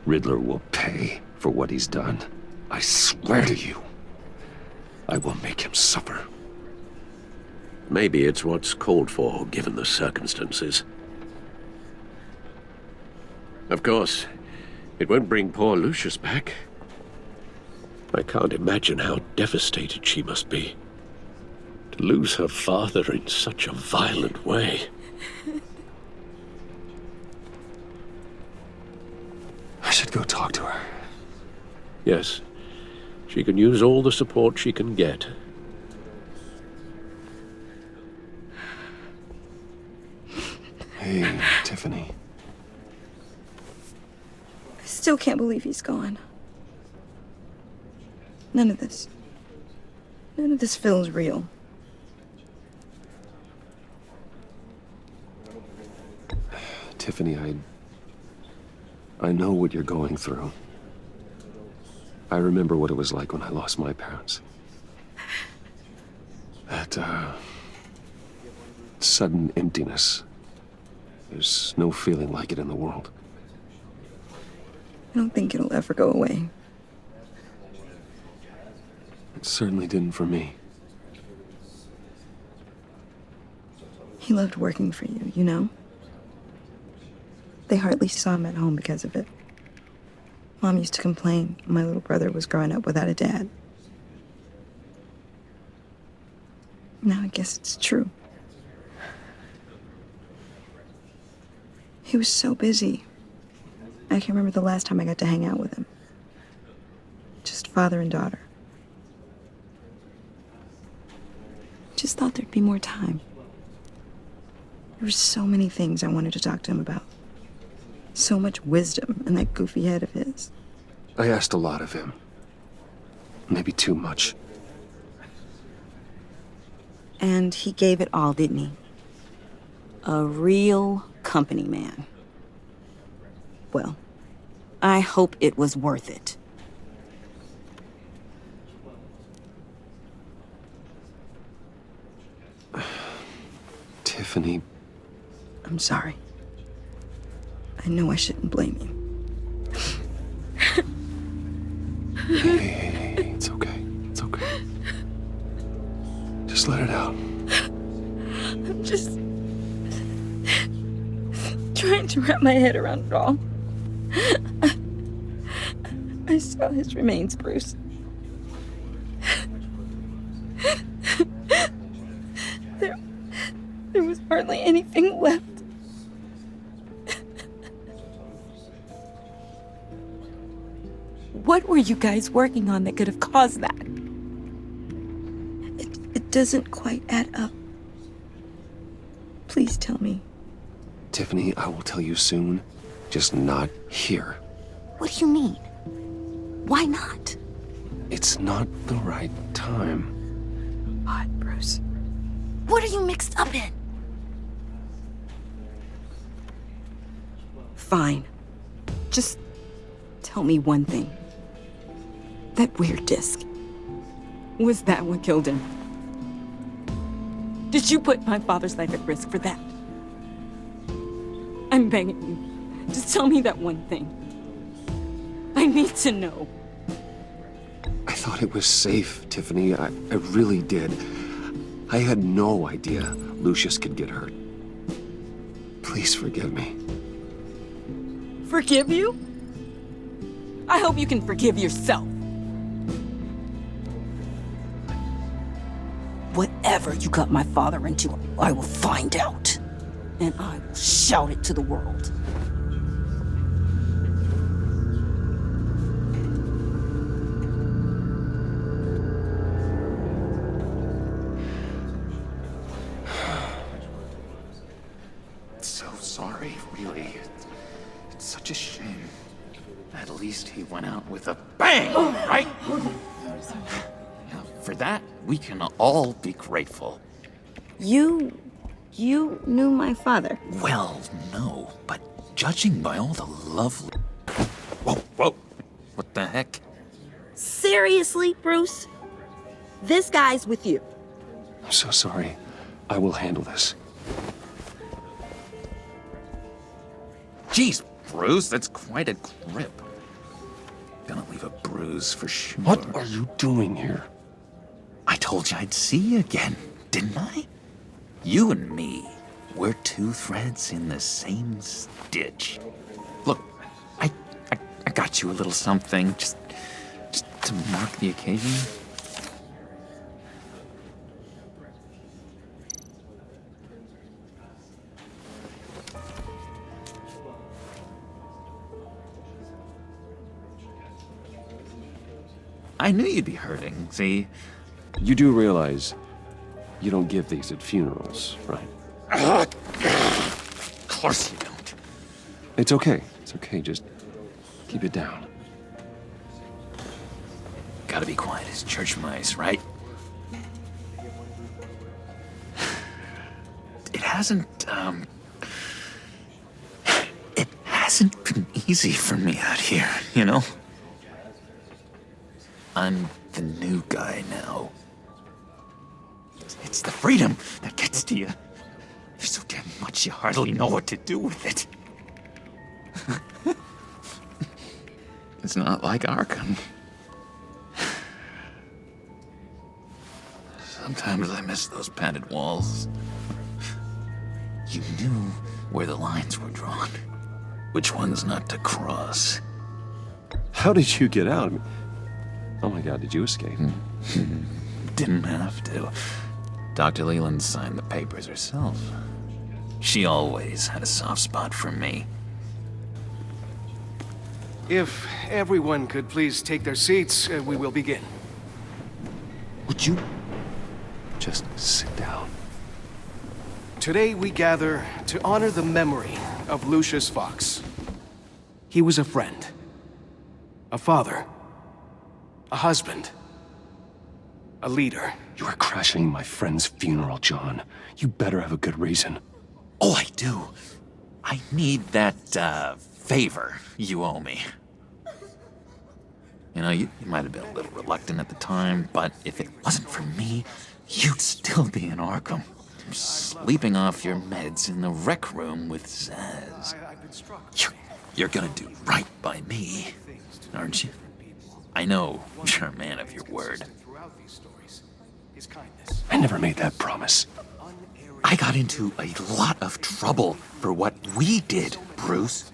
Riddler will pay for what he's done. I swear to you, I will make him suffer. Maybe it's what's called for, given the circumstances. Of course, it won't bring poor Lucius back. I can't imagine how devastated she must be. To lose her father in such a violent way. I should go talk to her. Yes, she can use all the support she can get. Hey, Tiffany. I still can't believe he's gone. None of this feels real. Tiffany, I know what you're going through. I remember what it was like when I lost my parents. That, sudden emptiness. There's no feeling like it in the world. I don't think it'll ever go away. It certainly didn't for me. He loved working for you, you know? They hardly saw him at home because of it. Mom used to complain my little brother was growing up without a dad. Now I guess it's true. He was so busy. I can't remember the last time I got to hang out with him. Just father and daughter. Just thought there'd be more time. There were so many things I wanted to talk to him about. So much wisdom in that goofy head of his. I asked a lot of him. Maybe too much. And he gave it all, didn't he? A real company man. Well, I hope it was worth it. Tiffany. I'm sorry. I know I shouldn't blame you. Hey, it's okay. It's okay. Just let it out. I'm just trying to wrap my head around it all. I saw his remains, Bruce. There was hardly anything left. What were you guys working on that could have caused that? It doesn't quite add up. Please tell me. Tiffany, I will tell you soon. Just not here. What do you mean? Why not? It's not the right time. What, Bruce? What are you mixed up in? Fine. Just tell me one thing. That weird disc. Was that what killed him? Did you put my father's life at risk for that? I'm begging you. Just tell me that one thing. I need to know. I thought it was safe, Tiffany. I really did. I had no idea Lucius could get hurt. Please forgive me. Forgive you? I hope you can forgive yourself. Whatever you got my father into, I will find out. And I will shout it to the world. So sorry, really. It's such a shame. At least he went out with a bang, right? Now, for that, we can all be grateful. You knew my father? Well, no, but judging by all the lovely... Whoa. What the heck? Seriously, Bruce? This guy's with you. I'm so sorry. I will handle this. Jeez, Bruce, that's quite a grip. Gonna leave a bruise for sure. What are you doing here? I told you I'd see you again, didn't I? You and me, we're two threads in the same stitch. Look, I got you a little something, just to mark the occasion. I knew you'd be hurting, see? You do realize you don't give these at funerals, right? course you don't. It's okay. It's okay. Just keep it down. Gotta be quiet as church mice, right? It hasn't been easy for me out here, you know? I'm the new guy now. It's the freedom that gets to you. There's so damn much you hardly know what to do with it. It's not like Arkham. Sometimes I miss those padded walls. You knew where the lines were drawn. Which ones not to cross. How did you get out? I mean, oh my God, did you escape? Didn't have to. Dr. Leland signed the papers herself. She always had a soft spot for me. If everyone could please take their seats, we will begin. Would you just sit down? Today we gather to honor the memory of Lucius Fox. He was a friend, a father, a husband, a leader. You are crashing my friend's funeral, John. You better have a good reason. Oh, I do. I need that, favor you owe me. You know, you might have been a little reluctant at the time, but if it wasn't for me, you'd still be in Arkham. Sleeping off your meds in the rec room with Zaz. You're gonna do right by me, aren't you? I know you're a man of your word. I never made that promise. I got into a lot of trouble for what we did, Bruce.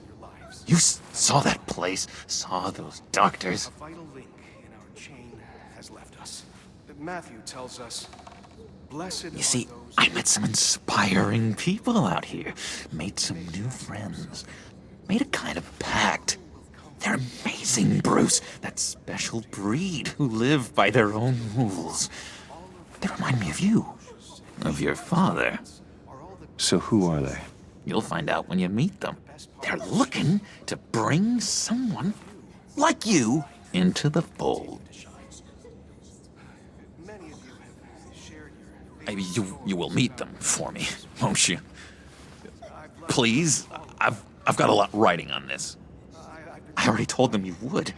You saw that place, saw those doctors. A vital link in our chain has left us. Matthew tells us, blessed You see, I met some inspiring people out here. Made some new friends. Made a kind of pact. They're amazing, Bruce. That special breed who live by their own rules. They remind me of you. Of your father. So who are they? You'll find out when you meet them. They're looking to bring someone like you into the fold. Maybe you will meet them for me, won't you? Please, I've got a lot writing on this. I already told them you would.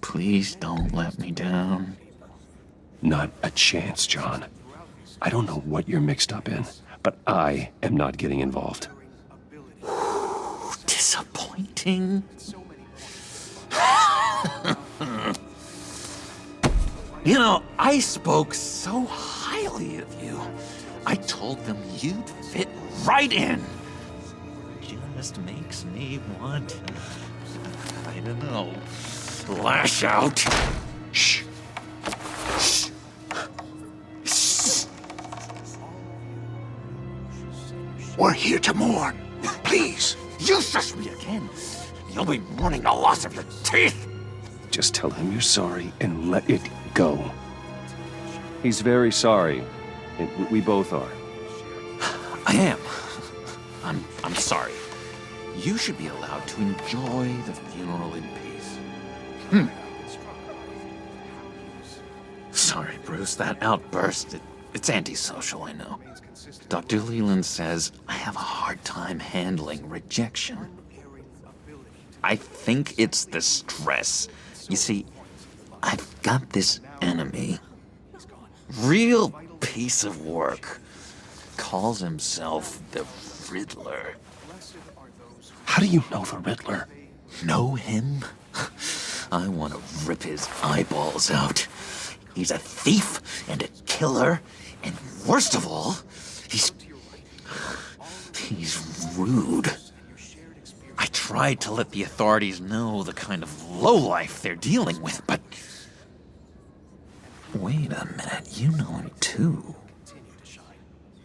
Please don't let me down. Not a chance, John. I don't know what you're mixed up in, but I am not getting involved. Disappointing. You know, I spoke so highly of you. I told them you'd fit right in. Just makes me want, I don't know, lash out. Shh. Shh. Shh. We're here to mourn. Please. You shush me again. You'll be mourning the loss of your teeth. Just tell him you're sorry and let it go. He's very sorry. We both are. I am. I'm sorry. You should be allowed to enjoy the funeral in peace. Sorry, Bruce, that outburst, it's antisocial, I know. Dr. Leland says I have a hard time handling rejection. I think it's the stress. You see, I've got this enemy. Real piece of work. Calls himself the Riddler. How do you know the Riddler? Know him? I want to rip his eyeballs out. He's a thief and a killer, and worst of all, he's rude. I tried to let the authorities know the kind of lowlife they're dealing with, but... Wait a minute, you know him too.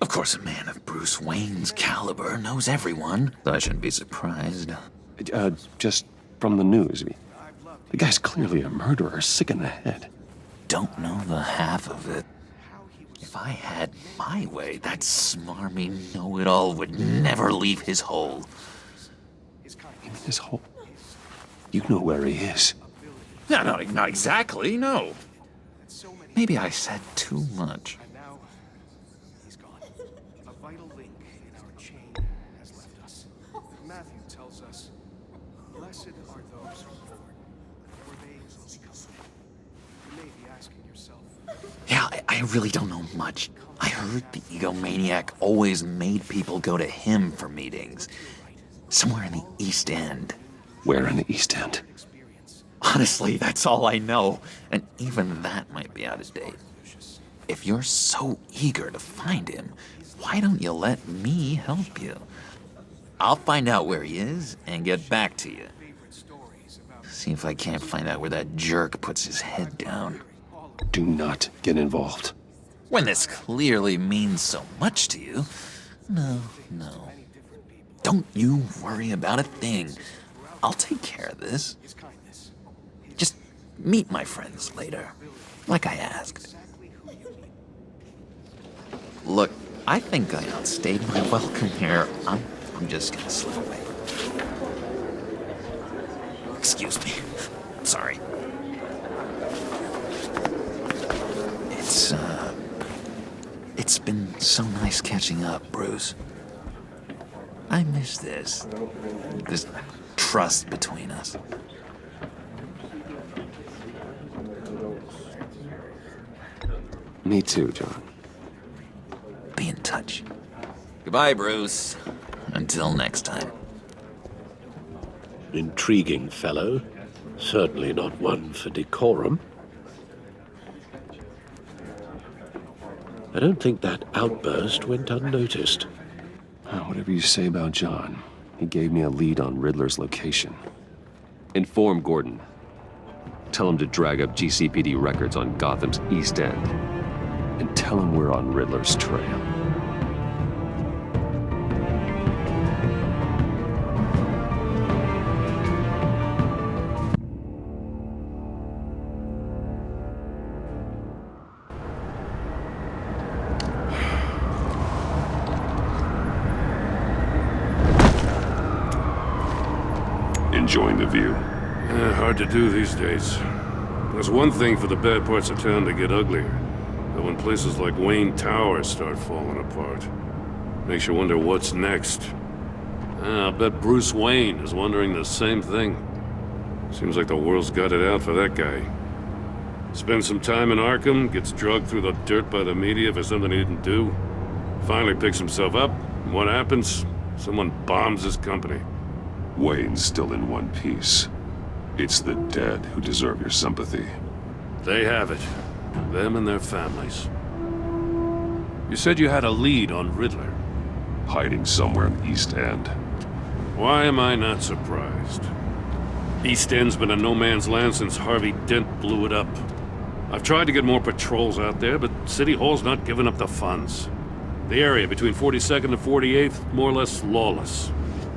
Of course, a man of Bruce Wayne's caliber knows everyone. I shouldn't be surprised. Just from the news. The guy's clearly a murderer, sick in the head. Don't know the half of it. If I had my way, that smarmy know-it-all would never leave his hole. You mean his hole? You know where he is. No, not exactly, no. Maybe I said too much. He's gone. A vital link in our chain has left us. Matthew tells us, blessed are those who mourn, for they will be comforted. You may be asking yourself. Yeah, I really don't know much. I heard the egomaniac always made people go to him for meetings. Somewhere in the East End. Where in the East End? Honestly, that's all I know, and even that might be out of date. If you're so eager to find him, why don't you let me help you? I'll find out where he is and get back to you. See if I can't find out where that jerk puts his head down. Do not get involved. When this clearly means so much to you, no. Don't you worry about a thing. I'll take care of this. Just meet my friends later, like I asked. Look, I think I outstayed my welcome here. I'm just gonna slip away. Excuse me. I'm sorry. It's been so nice catching up, Bruce. I miss this trust between us. Me too, John. Be in touch. Goodbye, Bruce. Until next time. Intriguing fellow. Certainly not one for decorum. I don't think that outburst went unnoticed. Whatever you say about John, he gave me a lead on Riddler's location. Inform Gordon. Tell him to drag up GCPD records on Gotham's East End. And tell him we're on Riddler's trail. Enjoying the view? Hard to do these days. There's one thing for the bad parts of town to get uglier. But when places like Wayne Tower start falling apart, makes you wonder what's next. I'll bet Bruce Wayne is wondering the same thing. Seems like the world's got it out for that guy. Spends some time in Arkham, gets drugged through the dirt by the media for something he didn't do. Finally picks himself up, and what happens? Someone bombs his company. Wayne's still in one piece. It's the dead who deserve your sympathy. They have it. Them and their families. You said you had a lead on Riddler. Hiding somewhere in the East End. Why am I not surprised? East End's been a no-man's land since Harvey Dent blew it up. I've tried to get more patrols out there, but City Hall's not giving up the funds. The area between 42nd and 48th, more or less lawless.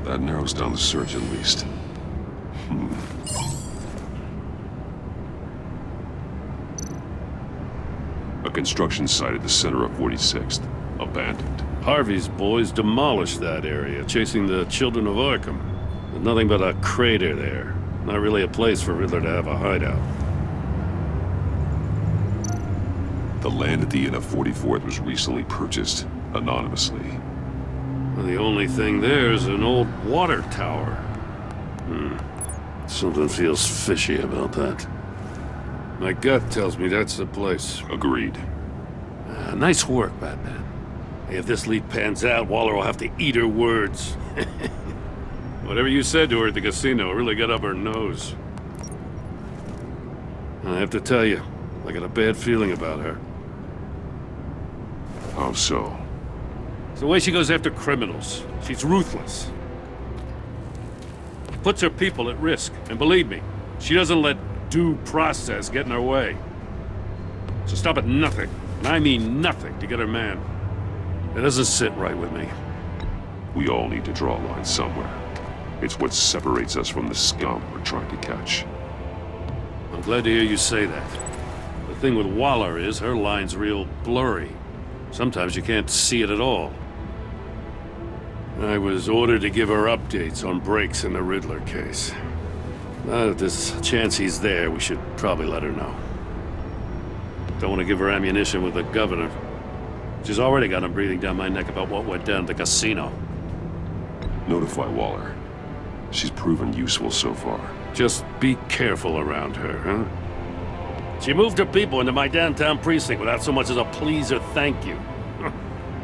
That narrows down the search at least. A construction site at the center of 46th. Abandoned. Harvey's boys demolished that area, chasing the children of Arkham. There's nothing but a crater there. Not really a place for Riddler to have a hideout. The land at the end of 44th was recently purchased, anonymously. Well, the only thing there is an old water tower. Something feels fishy about that. My gut tells me that's the place. Agreed. Nice work, Batman. If this lead pans out, Waller will have to eat her words. Whatever you said to her at the casino really got up her nose. I have to tell you, I got a bad feeling about her. How so? It's the way she goes after criminals. She's ruthless. Puts her people at risk. And believe me, she doesn't let due process get in her way. So stop at nothing, and I mean nothing, to get her man. It doesn't sit right with me. We all need to draw a line somewhere. It's what separates us from the scum we're trying to catch. I'm glad to hear you say that. The thing with Waller is her line's real blurry. Sometimes you can't see it at all. I was ordered to give her updates on breaks in the Riddler case. If there's a chance he's there, we should probably let her know. Don't want to give her ammunition with the governor. She's already got him breathing down my neck about what went down at the casino. Notify Waller. She's proven useful so far. Just be careful around her, huh? She moved her people into my downtown precinct without so much as a please or thank you.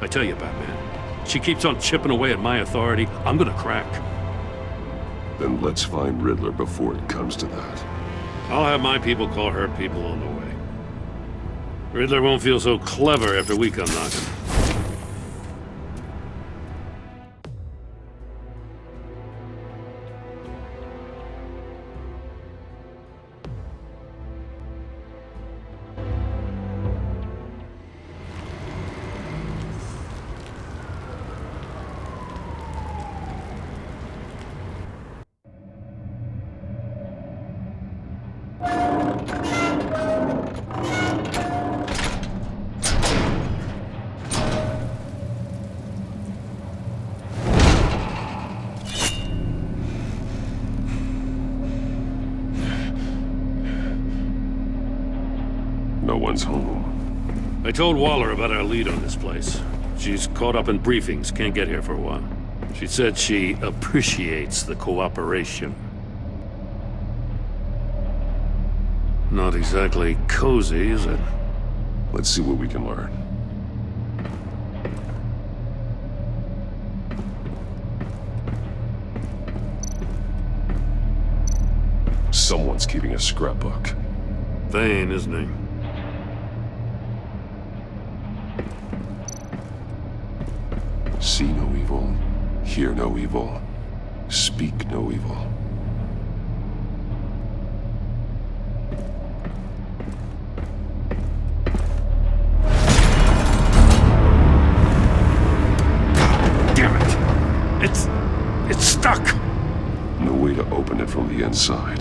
I tell you, Batman, she keeps on chipping away at my authority, I'm gonna crack. Then let's find Riddler before it comes to that. I'll have my people call her people on the way. Riddler won't feel so clever after we come knocking. No one's home. I told Waller about our lead on this place. She's caught up in briefings, can't get here for a while. She said she appreciates the cooperation. Not exactly cozy, is it? Let's see what we can learn. Someone's keeping a scrapbook. Vain, isn't he? See no evil, hear no evil, speak no evil. Damn it! It's stuck! No way to open it from the inside.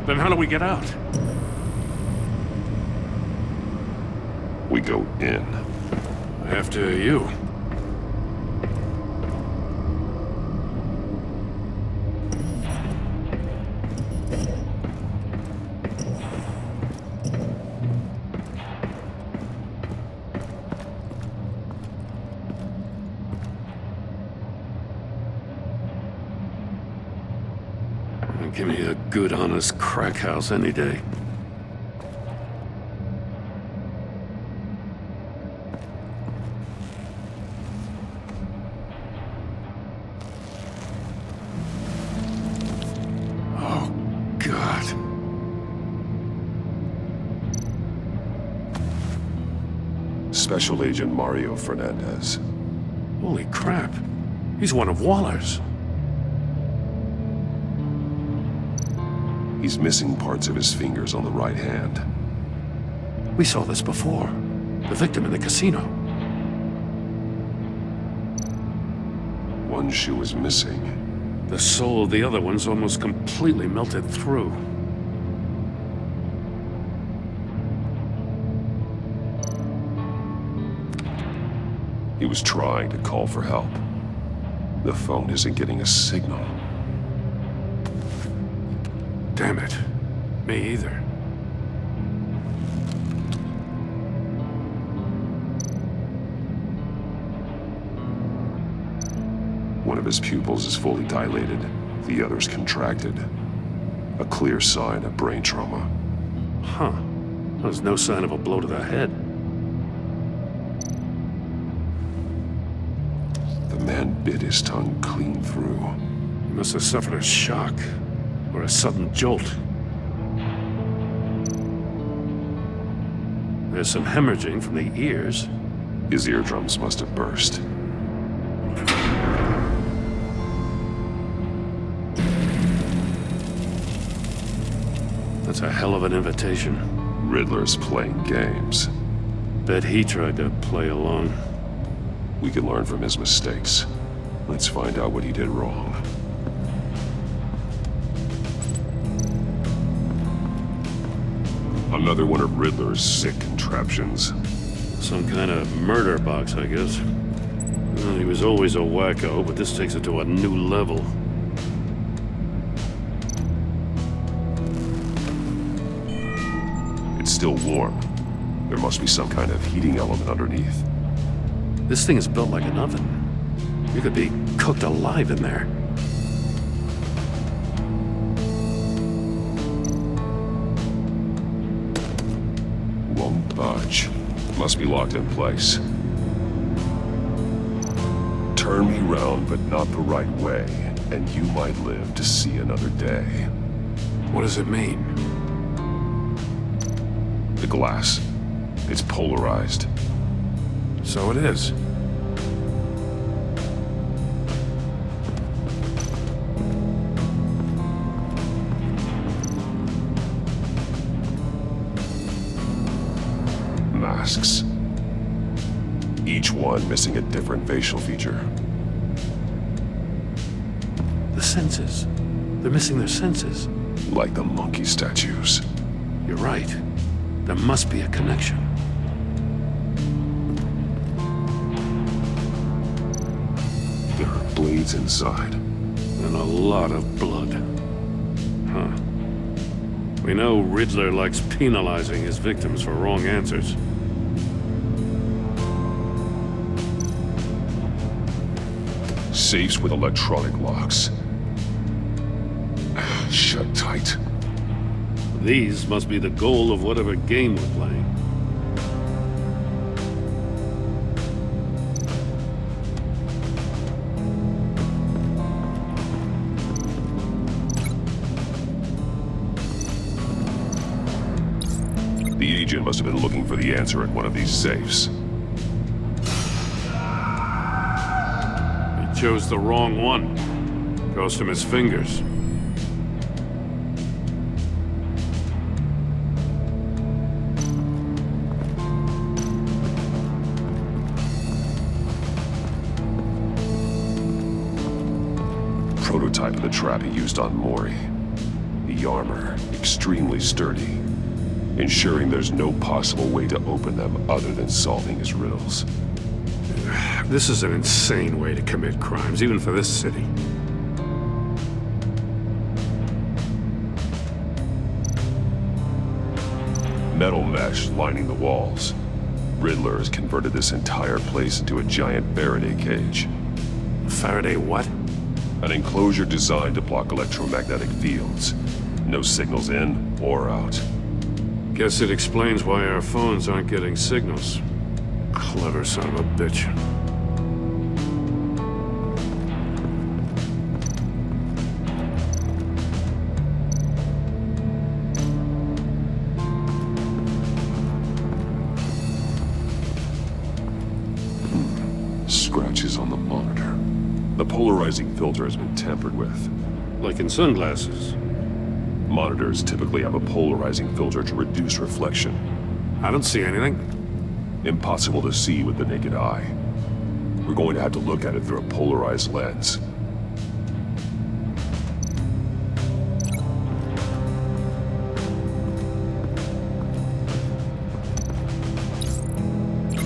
Then how do we get out? We go in. After you. Give me a good, honest crack house any day. Oh, God. Special Agent Mario Fernandez. Holy crap. He's one of Waller's. He's missing parts of his fingers on the right hand. We saw this before. The victim in the casino. One shoe is missing. The sole of the other one's almost completely melted through. He was trying to call for help. The phone isn't getting a signal. Damn it. Me either. One of his pupils is fully dilated, the other's contracted. A clear sign of brain trauma. Huh. There's no sign of a blow to the head. The man bit his tongue clean through. He must have suffered a shock. Or a sudden jolt. There's some hemorrhaging from the ears. His eardrums must have burst. That's a hell of an invitation. Riddler's playing games. Bet he tried to play along. We can learn from his mistakes. Let's find out what he did wrong. Another one of Riddler's sick contraptions. Some kind of murder box, I guess. Well, he was always a wacko, but this takes it to a new level. It's still warm. There must be some kind of heating element underneath. This thing is built like an oven. You could be cooked alive in there. Won't budge. Must be locked in place. Turn me round, but not the right way, and you might live to see another day. What does it mean? The glass. It's polarized. So it is. Masks. Each one missing a different facial feature. The senses. They're missing their senses. Like the monkey statues. You're right. There must be a connection. There are blades inside. And a lot of blood. Huh. We know Riddler likes penalizing his victims for wrong answers. Safes with electronic locks. Shut tight. These must be the goal of whatever game we're playing. The agent must have been looking for the answer at one of these safes. He chose the wrong one. Cost him his fingers. Prototype of the trap he used on Mori. The armor, extremely sturdy, ensuring there's no possible way to open them other than solving his riddles. This is an insane way to commit crimes, even for this city. Metal mesh lining the walls. Riddler has converted this entire place into a giant Faraday cage. Faraday what? An enclosure designed to block electromagnetic fields. No signals in or out. Guess it explains why our phones aren't getting signals. Clever son of a bitch. Scratches on the monitor. The polarizing filter has been tampered with. Like in sunglasses. Monitors typically have a polarizing filter to reduce reflection. I don't see anything. Impossible to see with the naked eye. We're going to have to look at it through a polarized lens.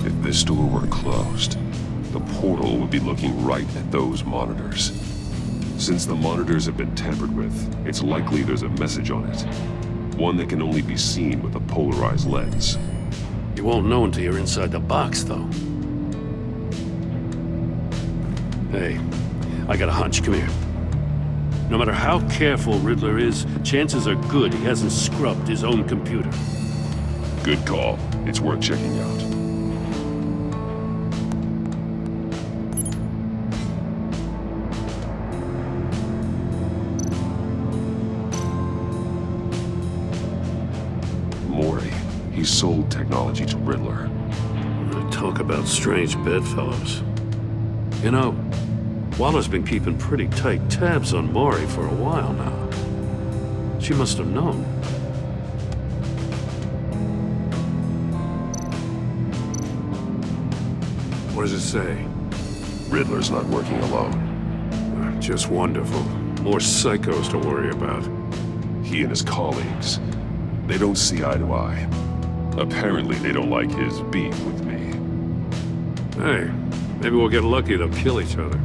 If this door were closed, the portal would be looking right at those monitors. Since the monitors have been tampered with, it's likely there's a message on it. One that can only be seen with a polarized lens. You won't know until you're inside the box, though. Hey, I got a hunch. Come here. No matter how careful Riddler is, chances are good he hasn't scrubbed his own computer. Good call. It's worth checking out. Mori. He sold technology to Riddler. Talk about strange bedfellows. You know, Waller's been keeping pretty tight tabs on Mori for a while now. She must have known. What does it say? Riddler's not working alone. Just wonderful. More psychos to worry about. He and his colleagues, they don't see eye to eye. Apparently they don't like his beef with me. Hey, maybe we'll get lucky to kill each other.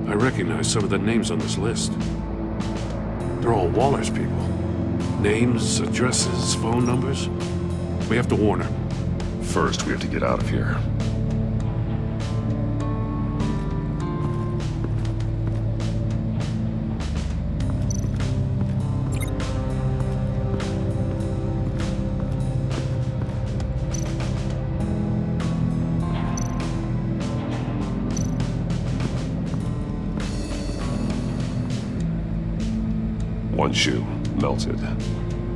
I recognize some of the names on this list. They're all Waller's people. Names, addresses, phone numbers. We have to warn her. First, we have to get out of here. One shoe, melted.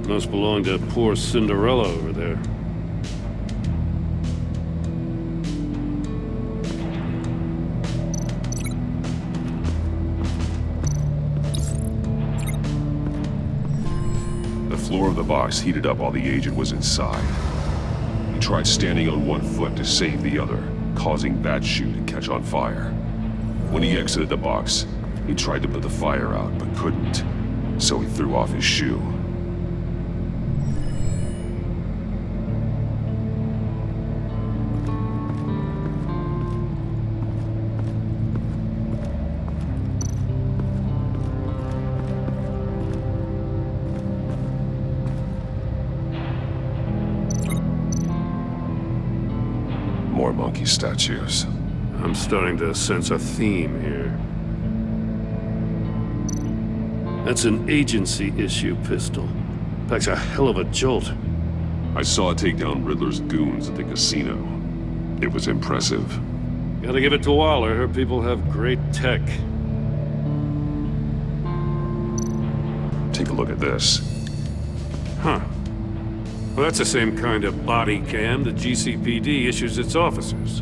Must belong to poor Cinderella over there. The floor of the box heated up while the agent was inside. He tried standing on one foot to save the other, causing that shoe to catch on fire. When he exited the box, he tried to put the fire out, but couldn't. So he threw off his shoe. More monkey statues. I'm starting to sense a theme here. That's an agency issue pistol. Packs a hell of a jolt. I saw it take down Riddler's goons at the casino. It was impressive. Gotta give it to Waller. Her people have great tech. Take a look at this. Huh. Well, that's the same kind of body cam the GCPD issues its officers.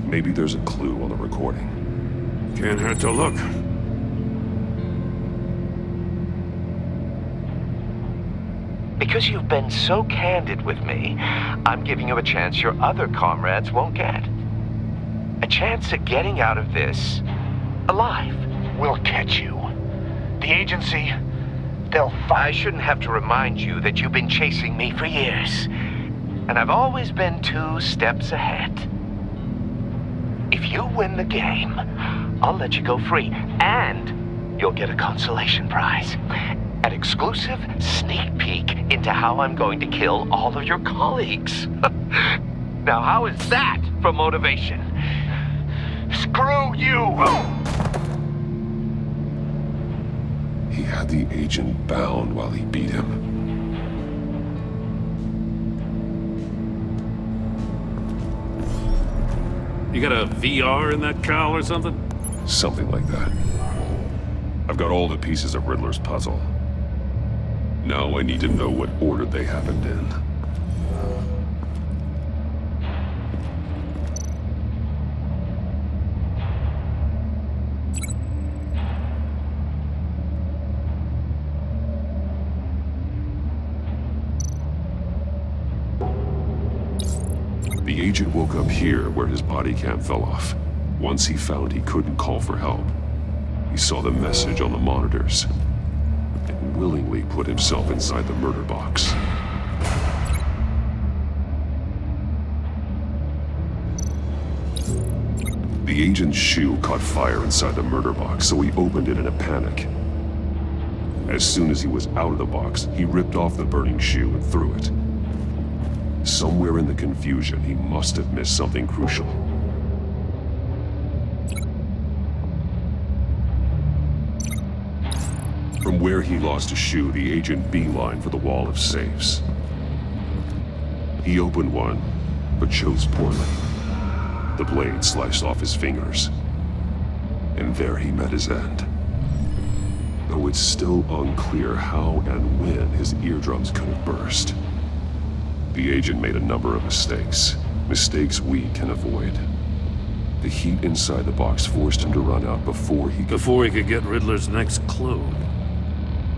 Maybe there's a clue on the recording. Can't hurt to look. Because you've been so candid with me, I'm giving you a chance your other comrades won't get. A chance at getting out of this alive. We'll catch you. The agency, they'll I shouldn't have to remind you that you've been chasing me for years. And I've always been 2 steps ahead. If you win the game, I'll let you go free. And you'll get a consolation prize. An exclusive sneak peek into how I'm going to kill all of your colleagues. Now, how is that for motivation? Screw you! He had the agent bound while he beat him. You got a VR in that cowl or something? Something like that. I've got all the pieces of Riddler's puzzle. Now I need to know what order they happened in. The agent woke up here where his body cam fell off. Once he found he couldn't call for help, he saw the message on the monitors and willingly put himself inside the murder box. The agent's shoe caught fire inside the murder box, so he opened it in a panic. As soon as he was out of the box, he ripped off the burning shoe and threw it. Somewhere in the confusion, he must have missed something crucial. From where he lost a shoe, the agent beelined for the wall of safes. He opened one, but chose poorly. The blade sliced off his fingers. And there he met his end. Though it's still unclear how and when his eardrums could have burst. The agent made a number of mistakes. Mistakes we can avoid. The heat inside the box forced him to run out before he could get Riddler's next clue.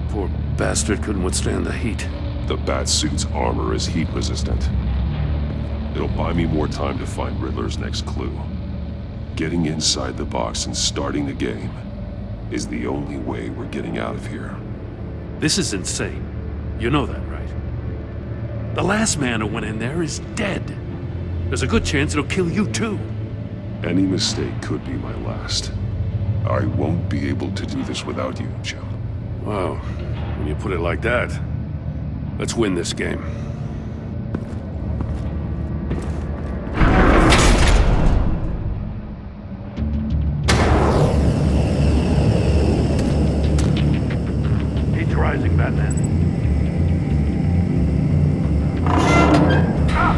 Poor bastard couldn't withstand the heat. The Batsuit's armor is heat resistant. It'll buy me more time to find Riddler's next clue. Getting inside the box and starting the game is the only way we're getting out of here. This is insane. You know that, right? The last man who went in there is dead. There's a good chance it'll kill you too. Any mistake could be my last. I won't be able to do this without you, Jim. Wow, when you put it like that, let's win this game. He's rising, Batman. Ah!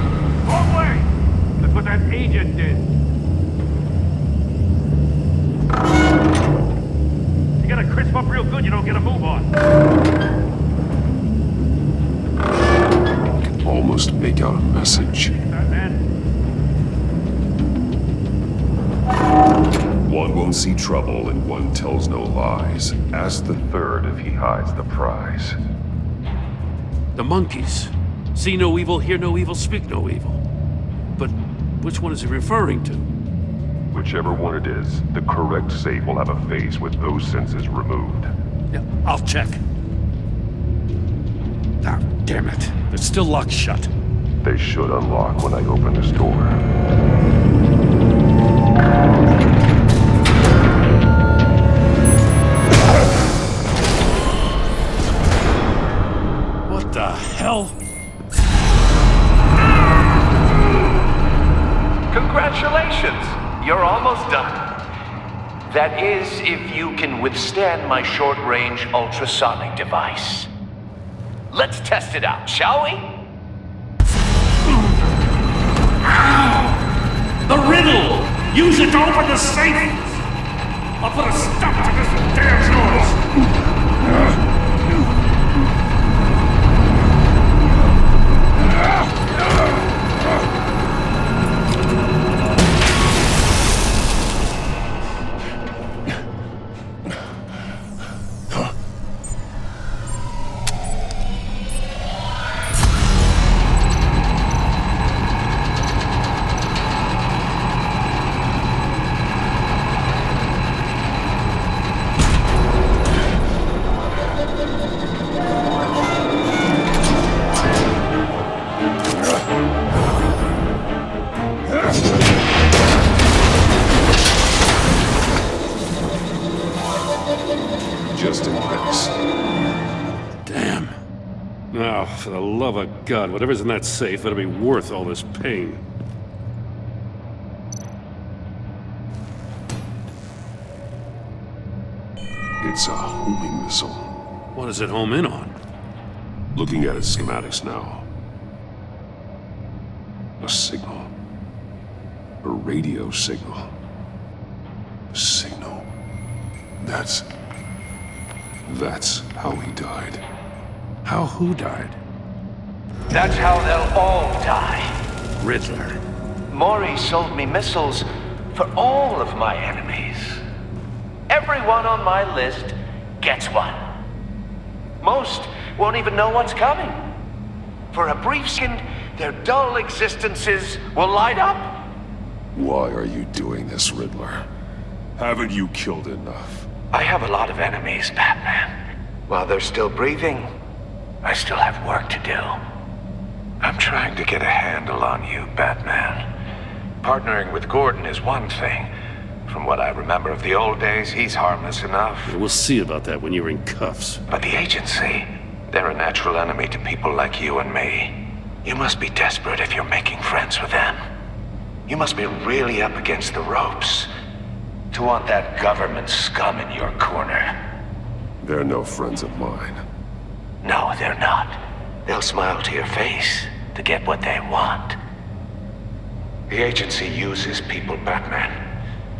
Wrong way! That's what that agent did. You gotta crisp up real good, you don't get a move on. I can almost make out a message. One won't see trouble and one tells no lies. Ask the third if he hides the prize. The monkeys. See no evil, hear no evil, speak no evil. But which one is he referring to? Whichever one it is, the correct safe will have a face with those senses removed. Yeah, I'll check. Ah, damn it. They're still locked shut. They should unlock when I open this door. What the hell? Congratulations! You're almost done. That is, if you can withstand my short-range ultrasonic device. Let's test it out, shall we? The riddle! Use it to open the safe! I'll put a stop to this damn noise! Just in case. Damn. Now, for the love of God, whatever's in that safe better be worth all this pain. It's a homing missile. What does it home in on? Looking at its schematics now. A signal. A radio signal. A signal. That's how he died. How who died? That's how they'll all die. Riddler. Maury sold me missiles for all of my enemies. Everyone on my list gets one. Most won't even know what's coming. For a brief second, their dull existences will light up. Why are you doing this, Riddler? Haven't you killed enough? I have a lot of enemies, Batman. While they're still breathing, I still have work to do. I'm trying to get a handle on you, Batman. Partnering with Gordon is one thing. From what I remember of the old days, he's harmless enough. We'll see about that when you're in cuffs. But the agency, they're a natural enemy to people like you and me. You must be desperate if you're making friends with them. You must be really up against the ropes to want that government scum in your corner. They're no friends of mine. No, they're not. They'll smile to your face to get what they want. The agency uses people, Batman.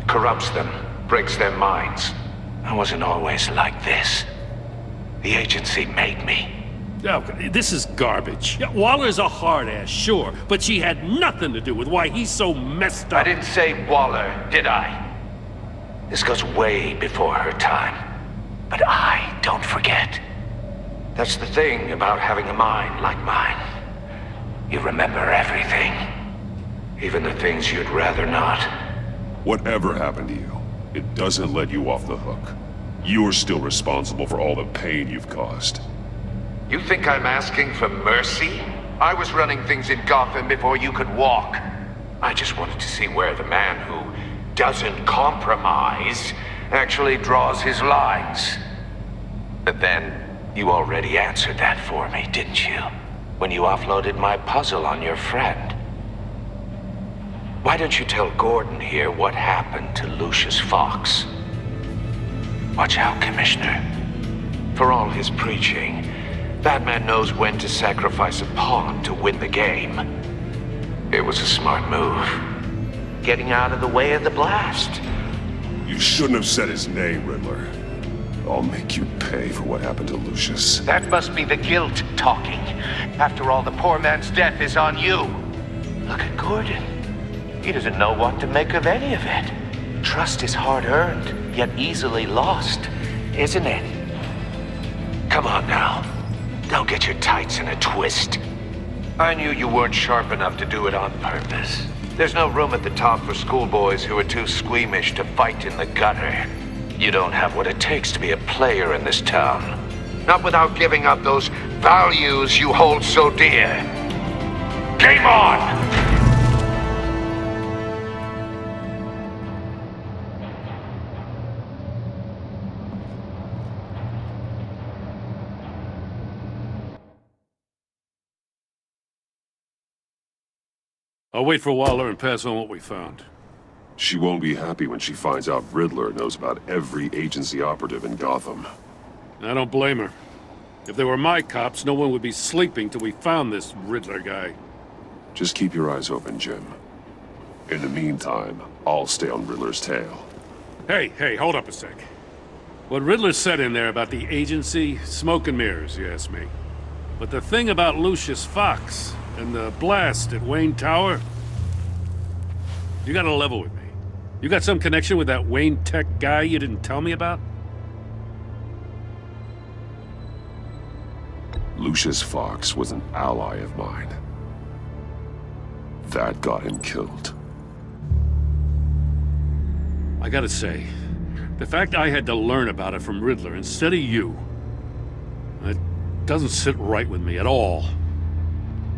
Corrupts them, breaks their minds. I wasn't always like this. The agency made me. Okay, this is garbage. Yeah, Waller's a hard-ass, sure, but she had nothing to do with why he's so messed up. I didn't say Waller, did I? This goes way before her time. But I don't forget. That's the thing about having a mind like mine. You remember everything. Even the things you'd rather not. Whatever happened to you, it doesn't let you off the hook. You're still responsible for all the pain you've caused. You think I'm asking for mercy? I was running things in Gotham before you could walk. I just wanted to see where the man who doesn't compromise actually draws his lines. But then, you already answered that for me, didn't you? When you offloaded my puzzle on your friend. Why don't you tell Gordon here what happened to Lucius Fox? Watch out, Commissioner. For all his preaching, Batman knows when to sacrifice a pawn to win the game. It was a smart move. Getting out of the way of the blast. You shouldn't have said his name, Riddler. I'll make you pay for what happened to Lucius. That must be the guilt talking. After all, the poor man's death is on you. Look at Gordon. He doesn't know what to make of any of it. Trust is hard-earned, yet easily lost, isn't it? Come on now. Don't get your tights in a twist. I knew you weren't sharp enough to do it on purpose. There's no room at the top for schoolboys who are too squeamish to fight in the gutter. You don't have what it takes to be a player in this town. Not without giving up those values you hold so dear. Game on! I'll wait for Waller and pass on what we found. She won't be happy when she finds out Riddler knows about every agency operative in Gotham. I don't blame her. If they were my cops, no one would be sleeping till we found this Riddler guy. Just keep your eyes open, Jim. In the meantime, I'll stay on Riddler's tail. Hey, hold up a sec. What Riddler said in there about the agency, smoke and mirrors, you ask me. But the thing about Lucius Fox and the blast at Wayne Tower, you gotta level with me. You got some connection with that Wayne Tech guy you didn't tell me about? Lucius Fox was an ally of mine. That got him killed. I gotta say, the fact I had to learn about it from Riddler instead of you, it doesn't sit right with me at all.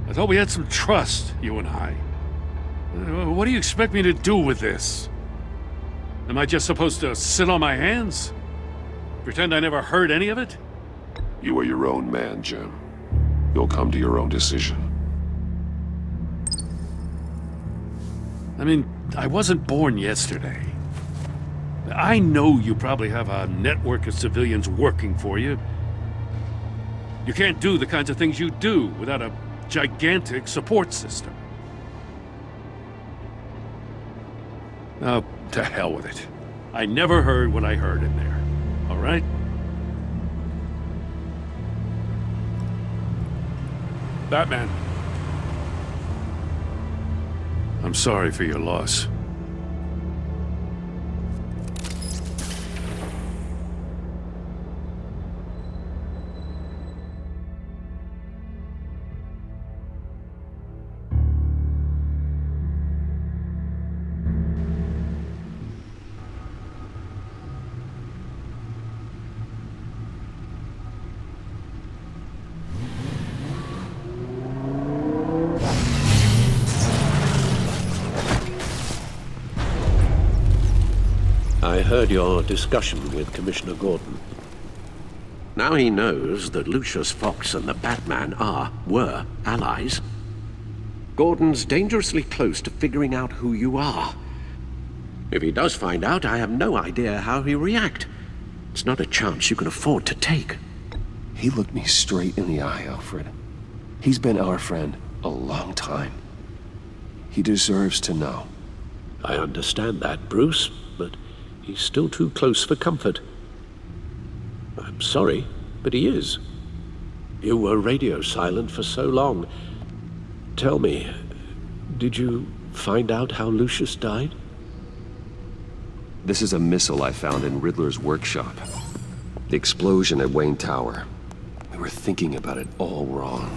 I thought we had some trust, you and I. What do you expect me to do with this? Am I just supposed to sit on my hands? Pretend I never heard any of it? You are your own man, Jim. You'll come to your own decision. I mean, I wasn't born yesterday. I know you probably have a network of civilians working for you. You can't do the kinds of things you do without a gigantic support system. Oh, to hell with it. I never heard what I heard in there, all right? Batman. I'm sorry for your loss. I heard your discussion with Commissioner Gordon. Now he knows that Lucius Fox and the Batman were allies. Gordon's dangerously close to figuring out who you are. If he does find out, I have no idea how he'll react. It's not a chance you can afford to take. He looked me straight in the eye, Alfred. He's been our friend a long time. He deserves to know. I understand that, Bruce, but he's still too close for comfort. I'm sorry, but he is. You were radio silent for so long. Tell me, did you find out how Lucius died? This is a missile I found in Riddler's workshop. The explosion at Wayne Tower. We were thinking about it all wrong.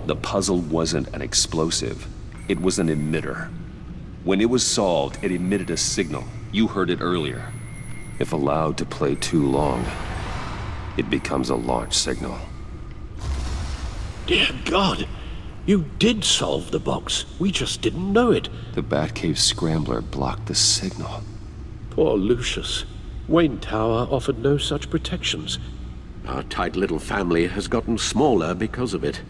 The puzzle wasn't an explosive. It was an emitter. When it was solved, it emitted a signal. You heard it earlier. If allowed to play too long, it becomes a launch signal. Dear God! You did solve the box. We just didn't know it. The Batcave scrambler blocked the signal. Poor Lucius. Wayne Tower offered no such protections. Our tight little family has gotten smaller because of it.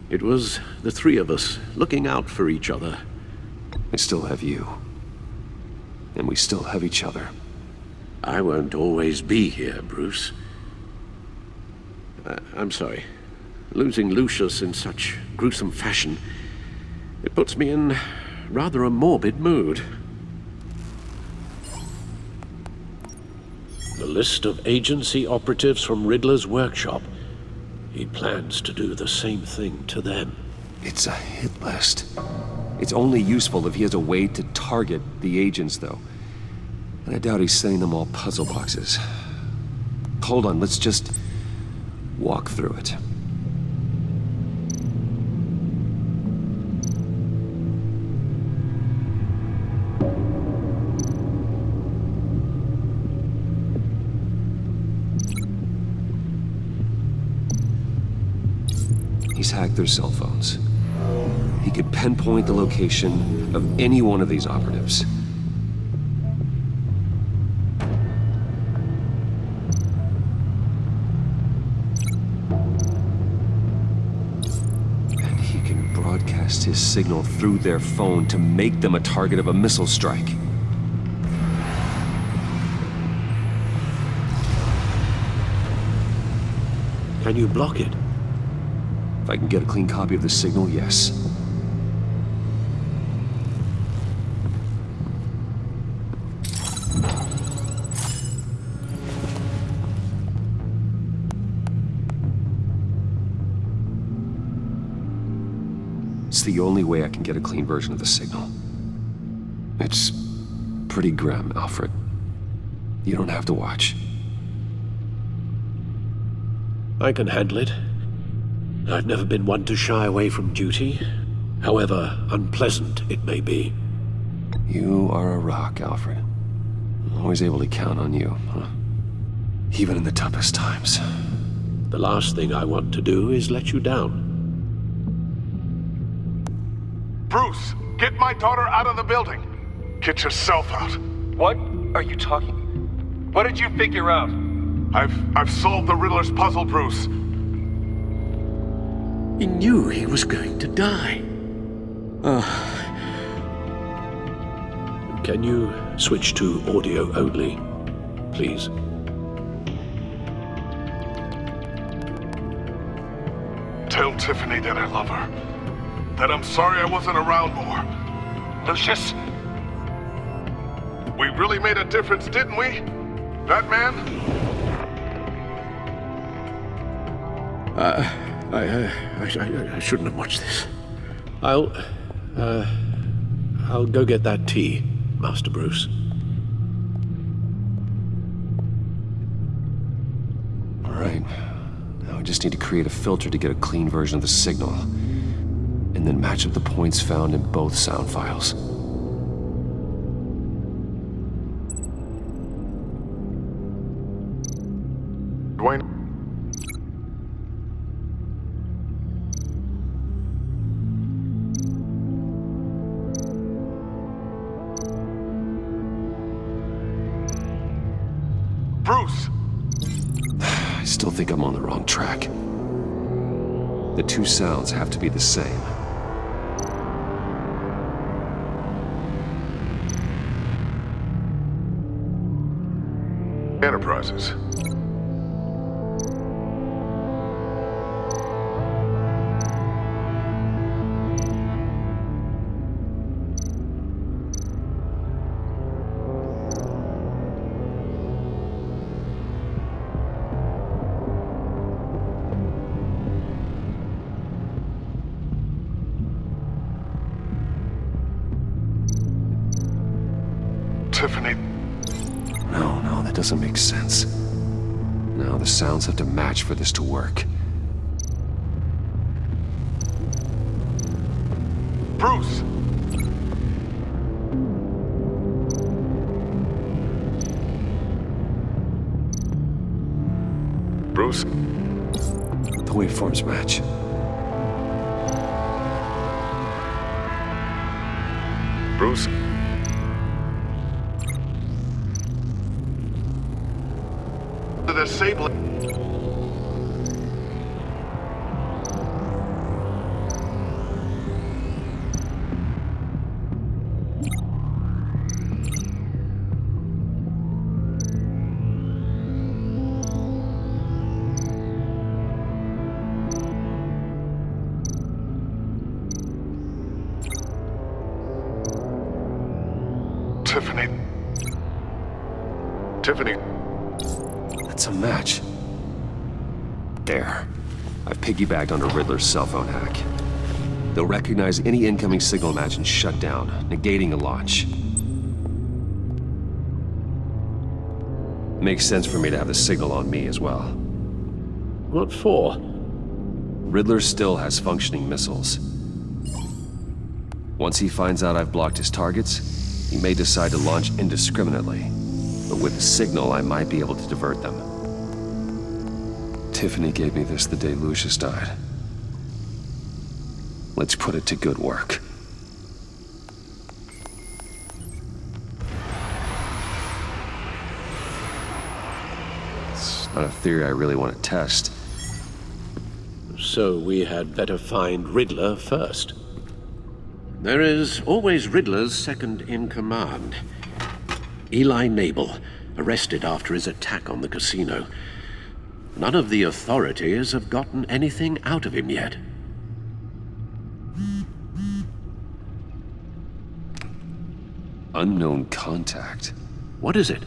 It was the three of us looking out for each other. I still have you. And we still have each other. I won't always be here, Bruce. I'm sorry. Losing Lucius in such gruesome fashion, it puts me in rather a morbid mood. The list of agency operatives from Riddler's workshop. He plans to do the same thing to them. It's a hit list. It's only useful if he has a way to target the agents, though. And I doubt he's sending them all puzzle boxes. Hold on, let's just walk through it. He's hacked their cell phones. He could pinpoint the location of any one of these operatives. And he can broadcast his signal through their phone to make them a target of a missile strike. Can you block it? If I can get a clean copy of the signal, yes. It's the only way I can get a clean version of the signal. It's pretty grim, Alfred. You don't have to watch. I can handle it. I've never been one to shy away from duty, however unpleasant it may be. You are a rock, Alfred. I'm always able to count on you, huh? Even in the toughest times. The last thing I want to do is let you down. Bruce, get my daughter out of the building. Get yourself out. What are you talking? What did you figure out? I've solved the Riddler's puzzle, Bruce. He knew he was going to die. Can you switch to audio only, please? Tell Tiffany that I love her. That I'm sorry I wasn't around more. Lucius? We really made a difference, didn't we? That man? I shouldn't have watched this. I'll go get that tea, Master Bruce. All right. Now I just need to create a filter to get a clean version of the signal. And then match up the points found in both sound files. Dwayne? Bruce! I still think I'm on the wrong track. The two sounds have to be the same. Enterprises. Tiffany. No, that doesn't make sense. No, the sounds have to match for this to work. Bruce! Bruce? The waveforms match. Bruce? The disabling. Tiffany. That's a match. There. I've piggybacked onto Riddler's cell phone hack. They'll recognize any incoming signal match and shut down, negating a launch. Makes sense for me to have the signal on me as well. What for? Riddler still has functioning missiles. Once he finds out I've blocked his targets, he may decide to launch indiscriminately. But with the signal, I might be able to divert them. Tiffany gave me this the day Lucius died. Let's put it to good work. It's not a theory I really want to test. So we had better find Riddler first. There is always Riddler's second in command. Eli Nabel, arrested after his attack on the casino. None of the authorities have gotten anything out of him yet. Unknown contact. What is it?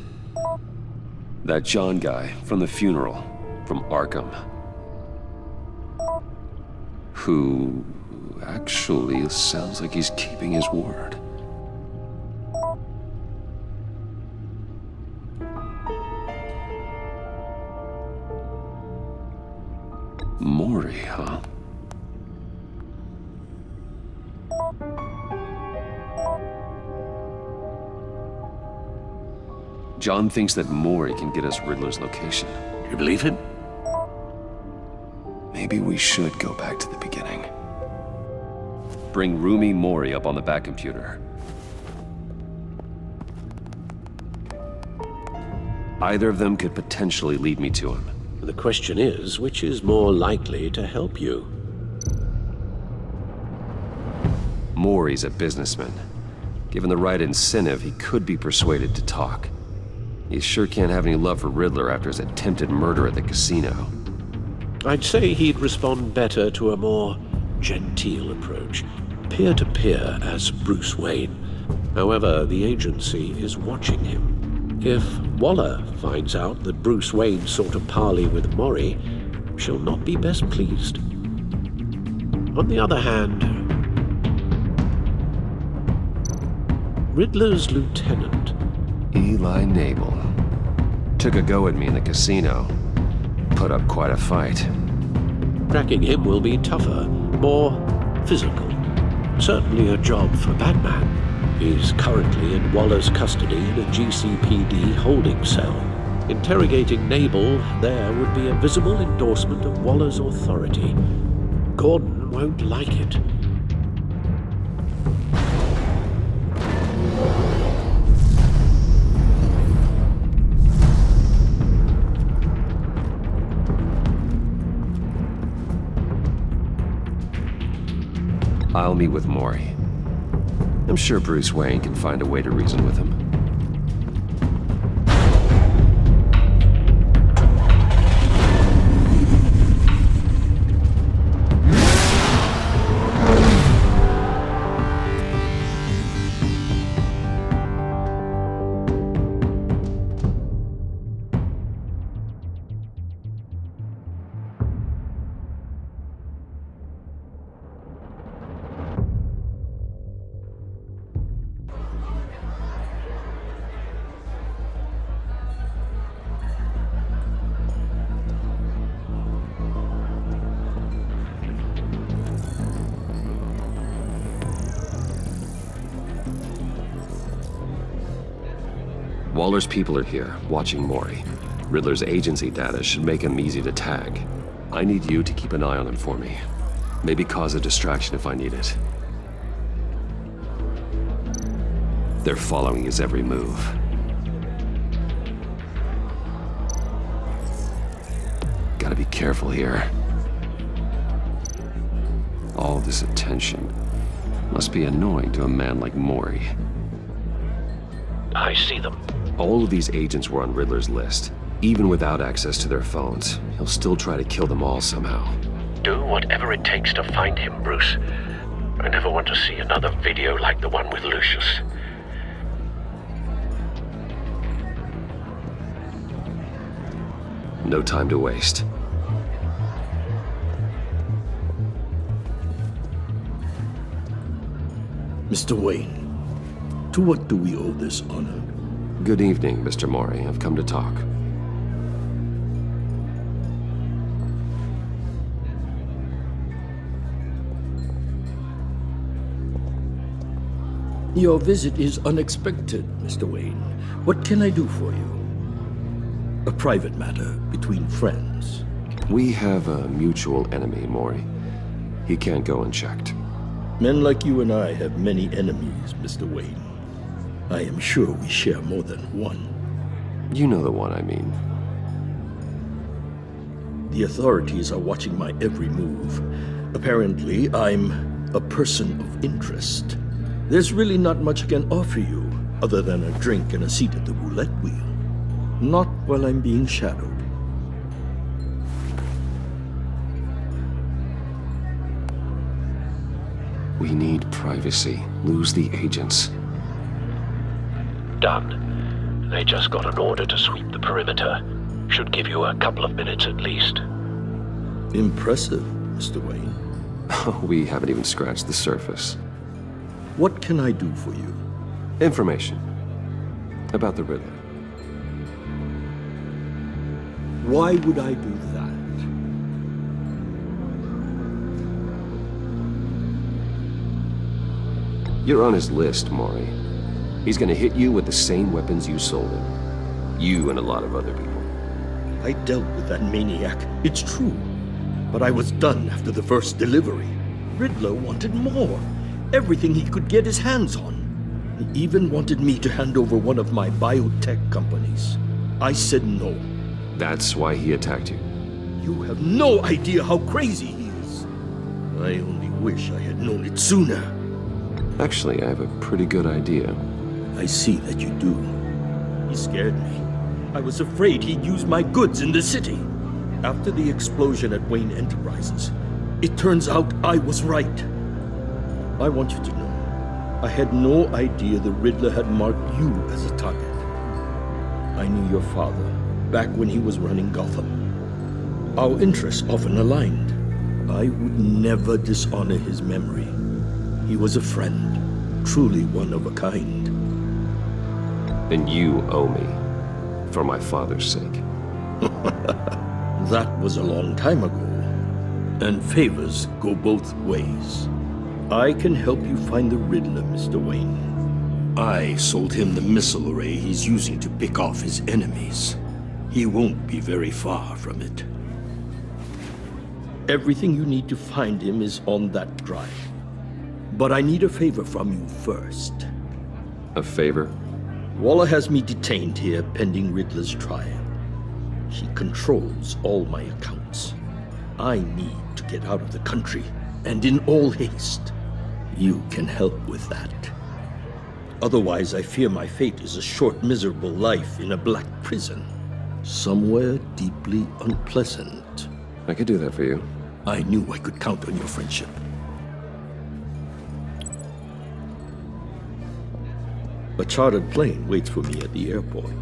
That John guy from the funeral, from Arkham. Who actually sounds like he's keeping his word. Maury, huh? John thinks that Maury can get us Riddler's location. You believe him? Maybe we should go back to the beginning. Bring Rumi Maury up on the back computer. Either of them could potentially lead me to him. The question is, which is more likely to help you? Maury's a businessman. Given the right incentive, he could be persuaded to talk. He sure can't have any love for Riddler after his attempted murder at the casino. I'd say he'd respond better to a more genteel approach. Peer-to-peer as Bruce Wayne. However, the agency is watching him. If Waller finds out that Bruce Wayne sought a parley with Maury, she'll not be best pleased. On the other hand, Riddler's lieutenant, Eli Nabel, took a go at me in the casino. Put up quite a fight. Tracking him will be tougher, more physical. Certainly a job for Batman. He's currently in Waller's custody in a GCPD holding cell. Interrogating Nabel there would be a visible endorsement of Waller's authority. Gordon won't like it. I'll meet with Maury. I'm sure Bruce Wayne can find a way to reason with him. Waller's people are here, watching Mori. Riddler's agency data should make him easy to tag. I need you to keep an eye on him for me. Maybe cause a distraction if I need it. They're following his every move. Gotta be careful here. All this attention must be annoying to a man like Mori. I see them. All of these agents were on Riddler's list. Even without access to their phones, he'll still try to kill them all somehow. Do whatever it takes to find him, Bruce. I never want to see another video like the one with Lucius. No time to waste. Mr. Wayne, to what do we owe this honor? Good evening, Mr. Mori. I've come to talk. Your visit is unexpected, Mr. Wayne. What can I do for you? A private matter between friends. We have a mutual enemy, Mori. He can't go unchecked. Men like you and I have many enemies, Mr. Wayne. I am sure we share more than one. You know the one I mean. The authorities are watching my every move. Apparently, I'm a person of interest. There's really not much I can offer you, other than a drink and a seat at the roulette wheel. Not while I'm being shadowed. We need privacy. Lose the agents. Done. They just got an order to sweep the perimeter. Should give you a couple of minutes at least. Impressive, Mr. Wayne. We haven't even scratched the surface. What can I do for you? Information. About the Riddler. Why would I do that? You're on his list, Mori. He's gonna hit you with the same weapons you sold him. You and a lot of other people. I dealt with that maniac, it's true. But I was done after the first delivery. Riddler wanted more. Everything he could get his hands on. He even wanted me to hand over one of my biotech companies. I said no. That's why he attacked you. You have no idea how crazy he is. I only wish I had known it sooner. Actually, I have a pretty good idea. I see that you do. He scared me. I was afraid he'd use my goods in the city. After the explosion at Wayne Enterprises, it turns out I was right. I want you to know, I had no idea the Riddler had marked you as a target. I knew your father back when he was running Gotham. Our interests often aligned. I would never dishonor his memory. He was a friend, truly one of a kind. Then you owe me, for my father's sake. That was a long time ago, and favors go both ways. I can help you find the Riddler, Mr. Wayne. I sold him the missile array he's using to pick off his enemies. He won't be very far from it. Everything you need to find him is on that drive. But I need a favor from you first. A favor? Waller has me detained here pending Riddler's trial. She controls all my accounts. I need to get out of the country, and in all haste. You can help with that. Otherwise, I fear my fate is a short, miserable life in a black prison. Somewhere deeply unpleasant. I could do that for you. I knew I could count on your friendship. A chartered plane waits for me at the airport.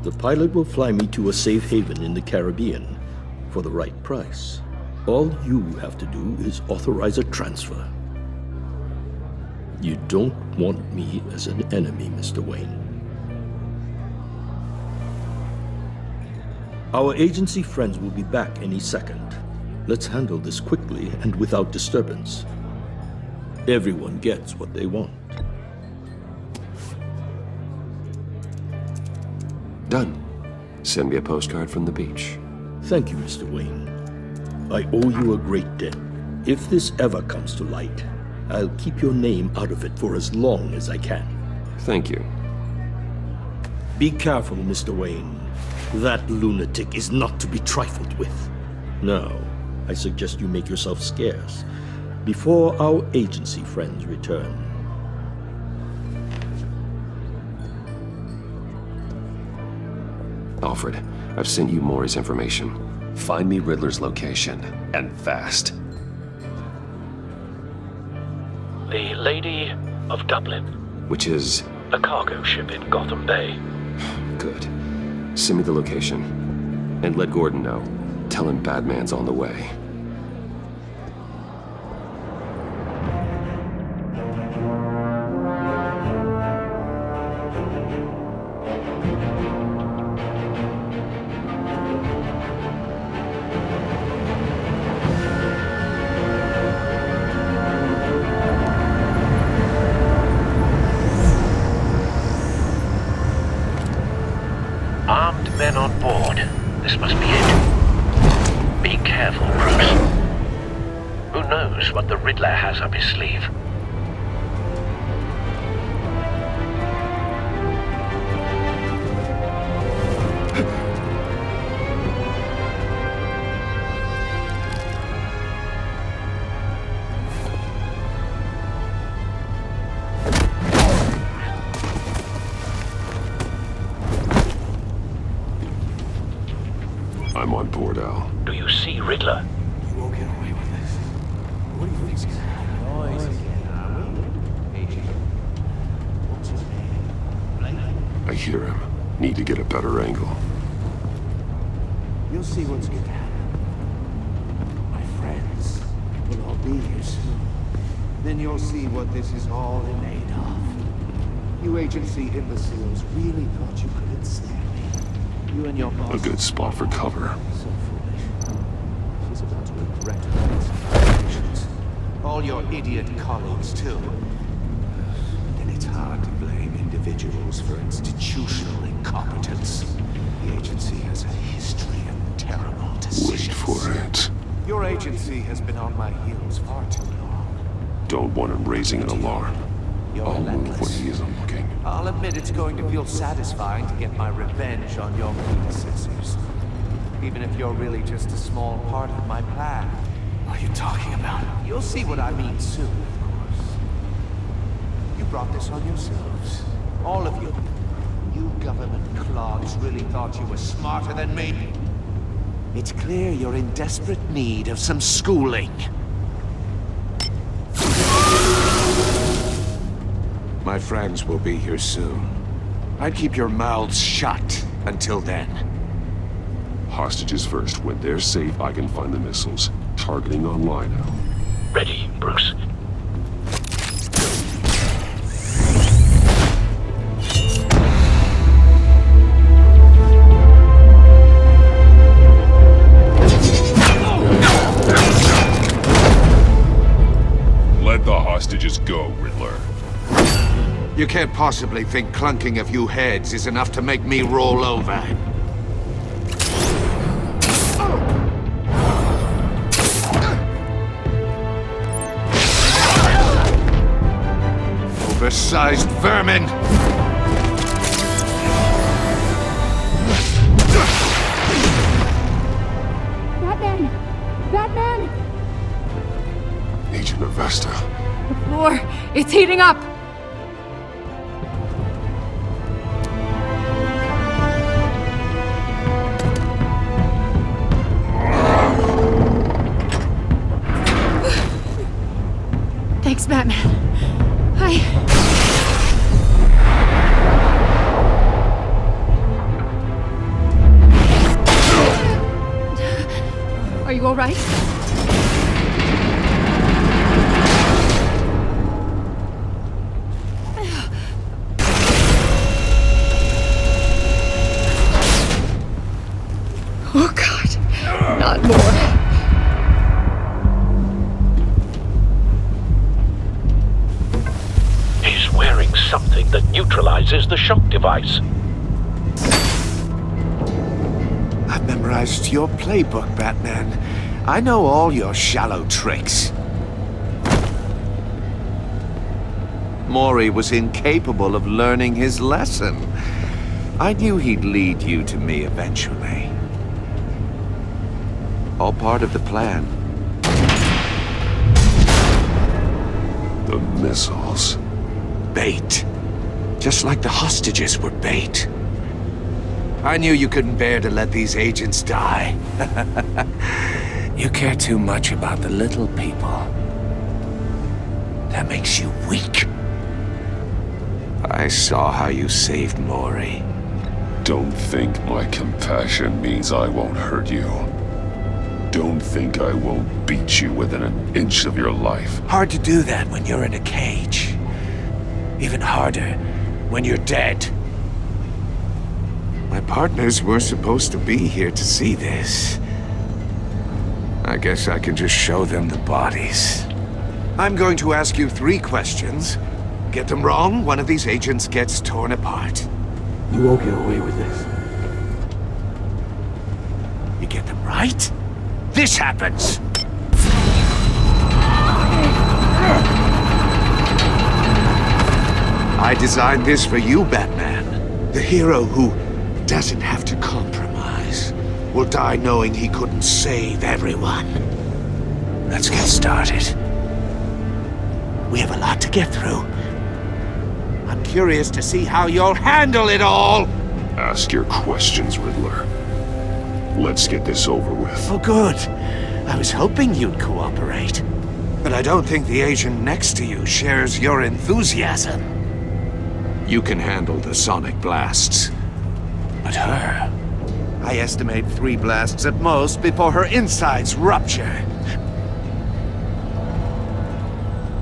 The pilot will fly me to a safe haven in the Caribbean for the right price. All you have to do is authorize a transfer. You don't want me as an enemy, Mr. Wayne. Our agency friends will be back any second. Let's handle this quickly and without disturbance. Everyone gets what they want. Done. Send me a postcard from the beach. Thank you, Mr. Wayne. I owe you a great debt. If this ever comes to light, I'll keep your name out of it for as long as I can. Thank you. Be careful, Mr. Wayne. That lunatic is not to be trifled with. Now, I suggest you make yourself scarce before our agency friends return. Alfred, I've sent you Maury's information. Find me Riddler's location, and fast. The Lady of Dublin. Which is? A cargo ship in Gotham Bay. Good. Send me the location. And let Gordon know. Tell him Batman's on the way. Armed men on board. This must be it. Be careful, Bruce. Who knows what the Riddler has up his sleeve? I'm on board, Al. Do you see Riddler? You won't get away with this. What do you think's gonna happen? Noise again, what's his name? I hear him. Need to get a better angle. You'll see what's gonna happen. My friends will all be here soon. Then you'll see what this is all in aid of. You agency imbeciles really thought you couldn't stand me. You and your boss. A good spot for cover. So foolish. She's about to regret her expectations. All your idiot colleagues, too. Then it's hard to blame individuals for institutional incompetence. The agency has a history of terrible decisions. Wait for it. Your agency has been on my heels far too long. Don't want him raising an alarm. I'll move when he isn't looking. I'll admit it's going to feel satisfying to get my revenge on your predecessors. Even if you're really just a small part of my plan. What are you talking about? You'll see what I mean soon, of course. You brought this on yourselves. All of you. You government clogs really thought you were smarter than me. It's clear you're in desperate need of some schooling. My friends will be here soon. I'd keep your mouths shut until then. Hostages first. When they're safe, I can find the missiles. Targeting online now. Ready, Bruce. Let the hostages go, Riddler. You can't possibly think clunking a few heads is enough to make me roll over. Oversized vermin! Batman! Batman! Agent Avesta. The floor, it's heating up! Thanks, Batman. Are you all right? Oh, God. Not more. He's wearing something that neutralizes the shock device. Memorized your playbook, Batman. I know all your shallow tricks. Mori was incapable of learning his lesson. I knew he'd lead you to me eventually. All part of the plan. The missiles. Bait. Just like the hostages were bait. I knew you couldn't bear to let these agents die. You care too much about the little people. That makes you weak. I saw how you saved Mori. Don't think my compassion means I won't hurt you. Don't think I won't beat you within an inch of your life. Hard to do that when you're in a cage. Even harder when you're dead. My partners were supposed to be here to see this. I guess I can just show them the bodies. I'm going to ask you 3 questions. Get them wrong, one of these agents gets torn apart. You won't get away with this. You get them right, this happens! I designed this for you, Batman. The hero who doesn't have to compromise will die knowing he couldn't save everyone. Let's get started. We have a lot to get through. I'm curious to see how you'll handle it all! Ask your questions, Riddler. Let's get this over with. Oh, good. I was hoping you'd cooperate. But I don't think the agent next to you shares your enthusiasm. You can handle the sonic blasts. But her... I estimate 3 blasts at most before her insides rupture.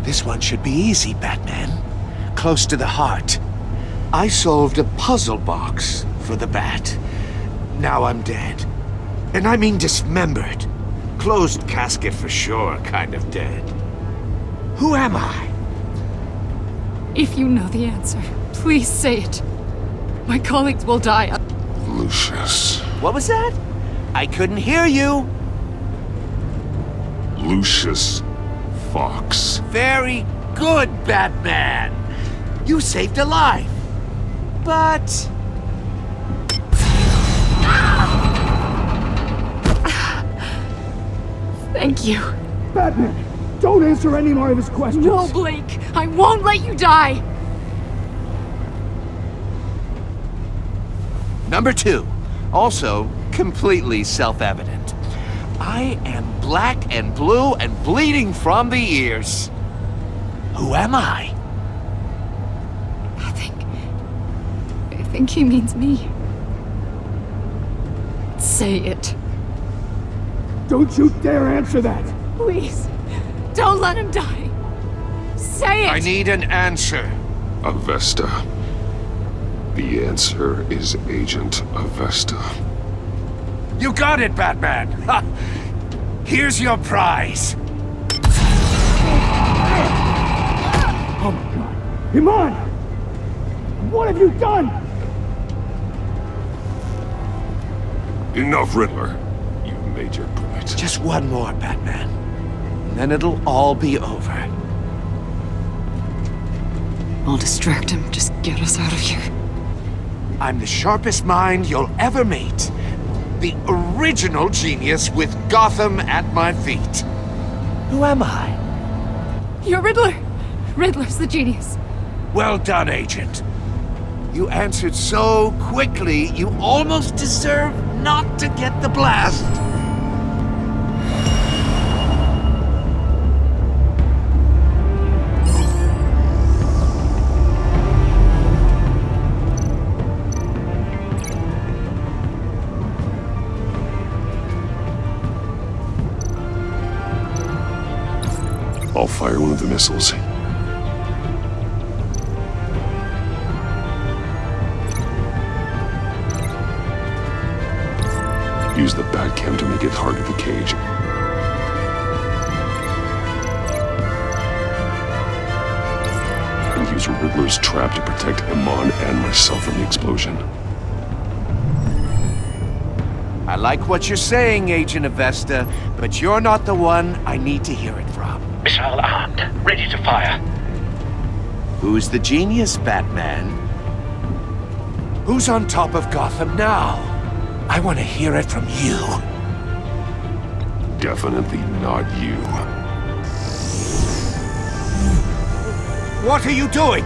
This one should be easy, Batman. Close to the heart. I solved a puzzle box for the Bat. Now I'm dead. And I mean dismembered. Closed casket for sure, kind of dead. Who am I? If you know the answer, please say it. My colleagues will die. Lucius. What was that? I couldn't hear you. Lucius Fox. Very good, Batman. You saved a life. But... Thank you. Batman, don't answer any more of his questions. No, Blake. I won't let you die. Number 2. Also, completely self-evident. I am black and blue and bleeding from the ears. Who am I? I think he means me. Say it. Don't you dare answer that! Please, don't let him die. Say it! I need an answer. Avesta. The answer is Agent Avesta. You got it, Batman! Ha! Here's your prize. Oh my god. Iman! What have you done? Enough, Riddler. You made your point. Just one more, Batman. And then it'll all be over. I'll distract him. Just get us out of here. I'm the sharpest mind you'll ever meet. The original genius with Gotham at my feet. Who am I? You're Riddler. Riddler's the genius. Well done, Agent. You answered so quickly, you almost deserve not to get the blast. I'll fire one of the missiles. Use the Batcam to make it target the cage. And use Riddler's trap to protect Iman and myself from the explosion. I like what you're saying, Agent Avesta, but you're not the one I need to hear it from. Missile armed, ready to fire. Who's the genius, Batman? Who's on top of Gotham now? I want to hear it from you. Definitely not you. What are you doing?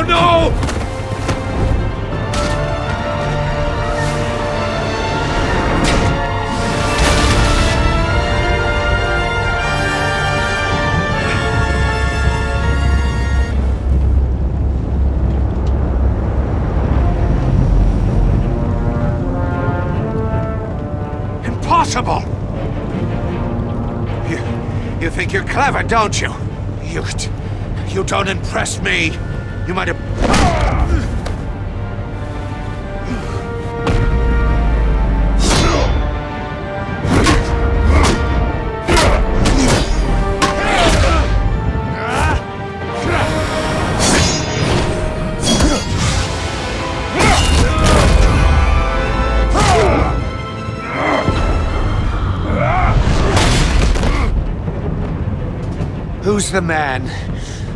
No! Impossible! You think you're clever, don't you? You don't impress me. You might have... Who's the man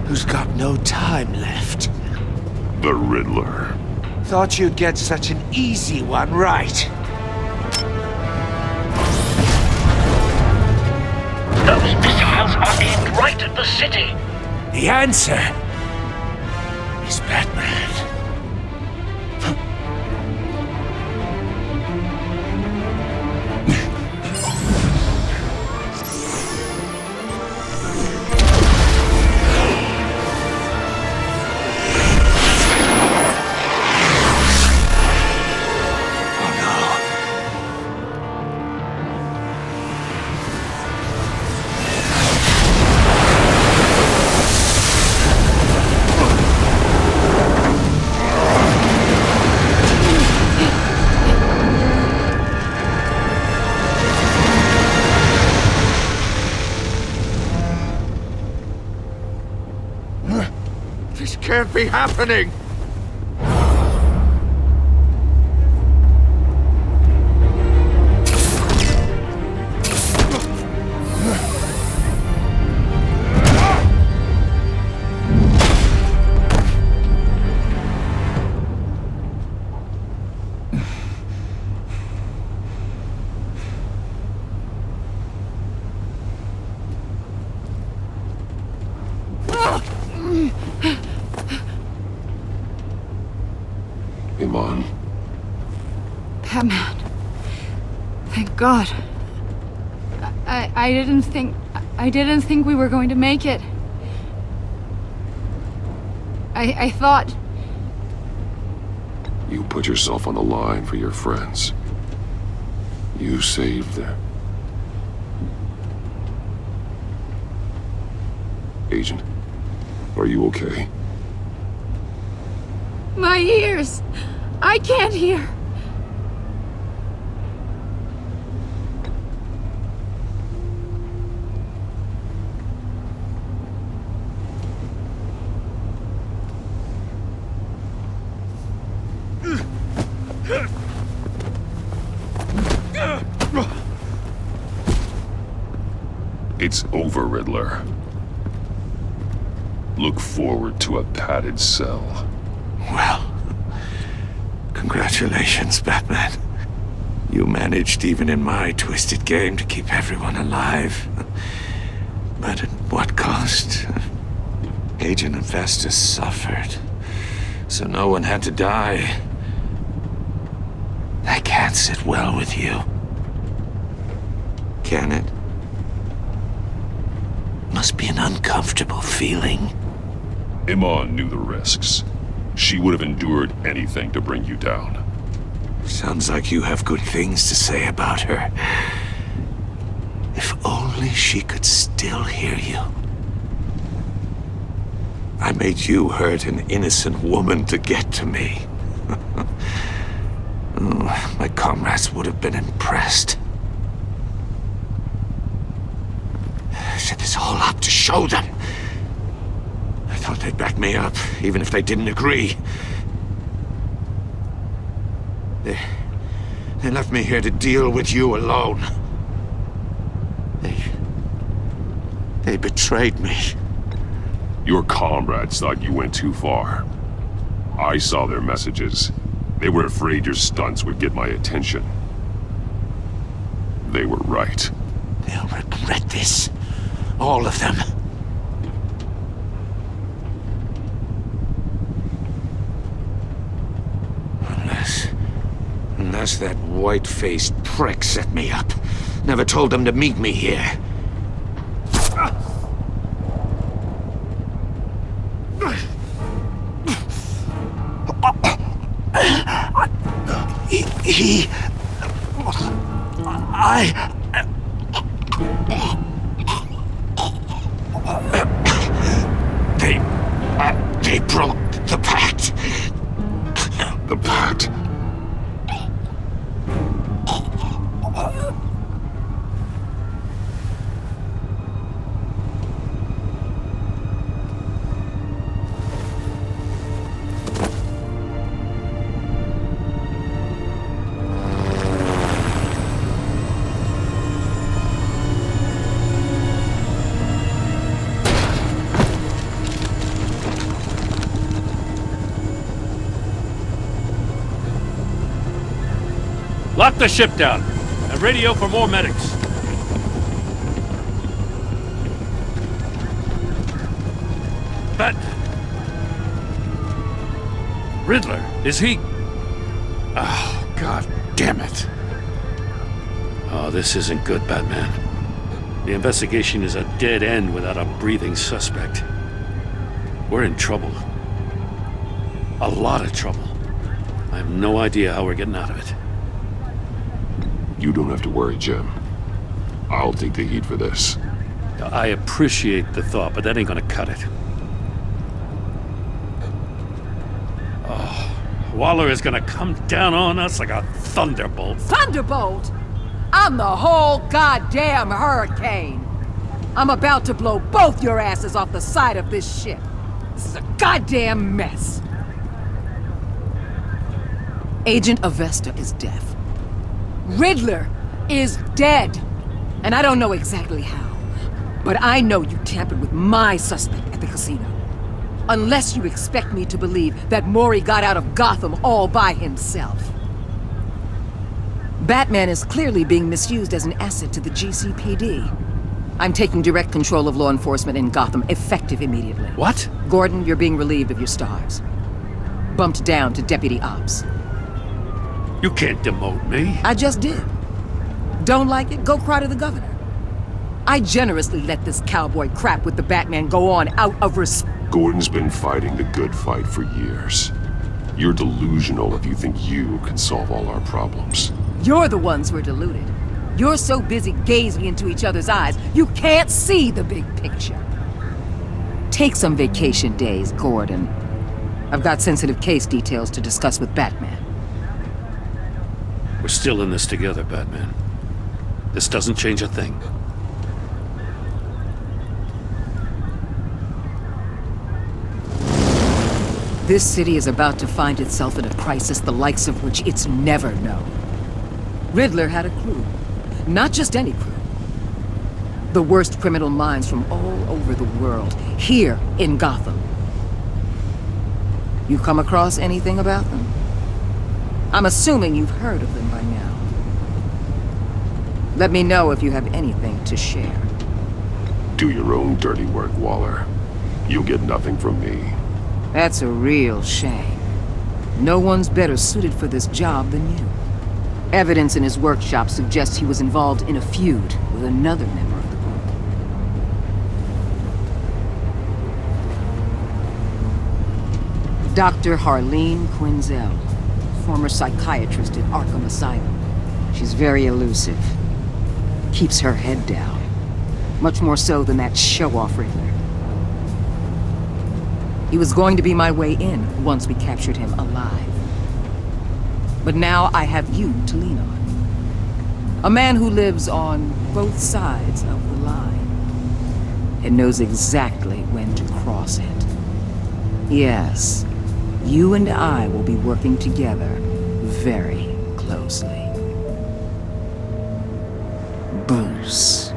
who's got no time left? The Riddler. Thought you'd get such an easy one right. Those missiles are aimed right at the city. The answer is Batman. This can't be happening! Iman. Batman. Thank God. I didn't think we were going to make it. I thought... You put yourself on the line for your friends. You saved them. Agent, are you okay? My ears! I can't hear! It's over, Riddler. Look forward to a padded cell. Well, congratulations, Batman. You managed, even in my twisted game, to keep everyone alive. But at what cost? Agent Avesta suffered, so no one had to die. That can't sit well with you. Can it? Must be an uncomfortable feeling. Iman knew the risks. She would have endured anything to bring you down. Sounds like you have good things to say about her. If only she could still hear you. I made you hurt an innocent woman to get to me. Oh, my comrades would have been impressed. I set this all up to show them. I thought they'd back me up, even if they didn't agree. They left me here to deal with you alone. They betrayed me. Your comrades thought you went too far. I saw their messages. They were afraid your stunts would get my attention. They were right. They'll regret this. All of them. Unless that white-faced prick set me up. Never told them to meet me here. They broke the pact. The pact? Lock the ship down and radio for more medics. But Riddler, is he? Oh, God damn it. Oh, this isn't good, Batman. The investigation is a dead end without a breathing suspect. We're in trouble. A lot of trouble. I have no idea how we're getting out of it. You don't have to worry, Jim. I'll take the heat for this. I appreciate the thought, but that ain't gonna cut it. Oh, Waller is gonna come down on us like a thunderbolt. Thunderbolt? I'm the whole goddamn hurricane. I'm about to blow both your asses off the side of this ship. This is a goddamn mess. Agent Avesta is deaf. Riddler is dead. And I don't know exactly how. But I know you tampered with my suspect at the casino. Unless you expect me to believe that Mori got out of Gotham all by himself. Batman is clearly being misused as an asset to the GCPD. I'm taking direct control of law enforcement in Gotham, effective immediately. What? Gordon, you're being relieved of your stars. Bumped down to Deputy Ops. You can't demote me. I just did. Don't like it? Go cry to the governor. I generously let this cowboy crap with the Batman go on out of respect. Gordon's been fighting the good fight for years. You're delusional if you think you can solve all our problems. You're the ones who are deluded. You're so busy gazing into each other's eyes, you can't see the big picture. Take some vacation days, Gordon. I've got sensitive case details to discuss with Batman. We're still in this together, Batman. This doesn't change a thing. This city is about to find itself in a crisis the likes of which it's never known. Riddler had a crew. Not just any crew. The worst criminal minds from all over the world, here in Gotham. You come across anything about them? I'm assuming you've heard of them by now. Let me know if you have anything to share. Do your own dirty work, Waller. You'll get nothing from me. That's a real shame. No one's better suited for this job than you. Evidence in his workshop suggests he was involved in a feud with another member of the group. Dr. Harleen Quinzel, former psychiatrist at Arkham Asylum. She's very elusive. Keeps her head down. Much more so than that show-off Riddler. He was going to be my way in once we captured him alive. But now I have you to lean on. A man who lives on both sides of the line and knows exactly when to cross it. Yes, you and I will be working together very closely. Bruce.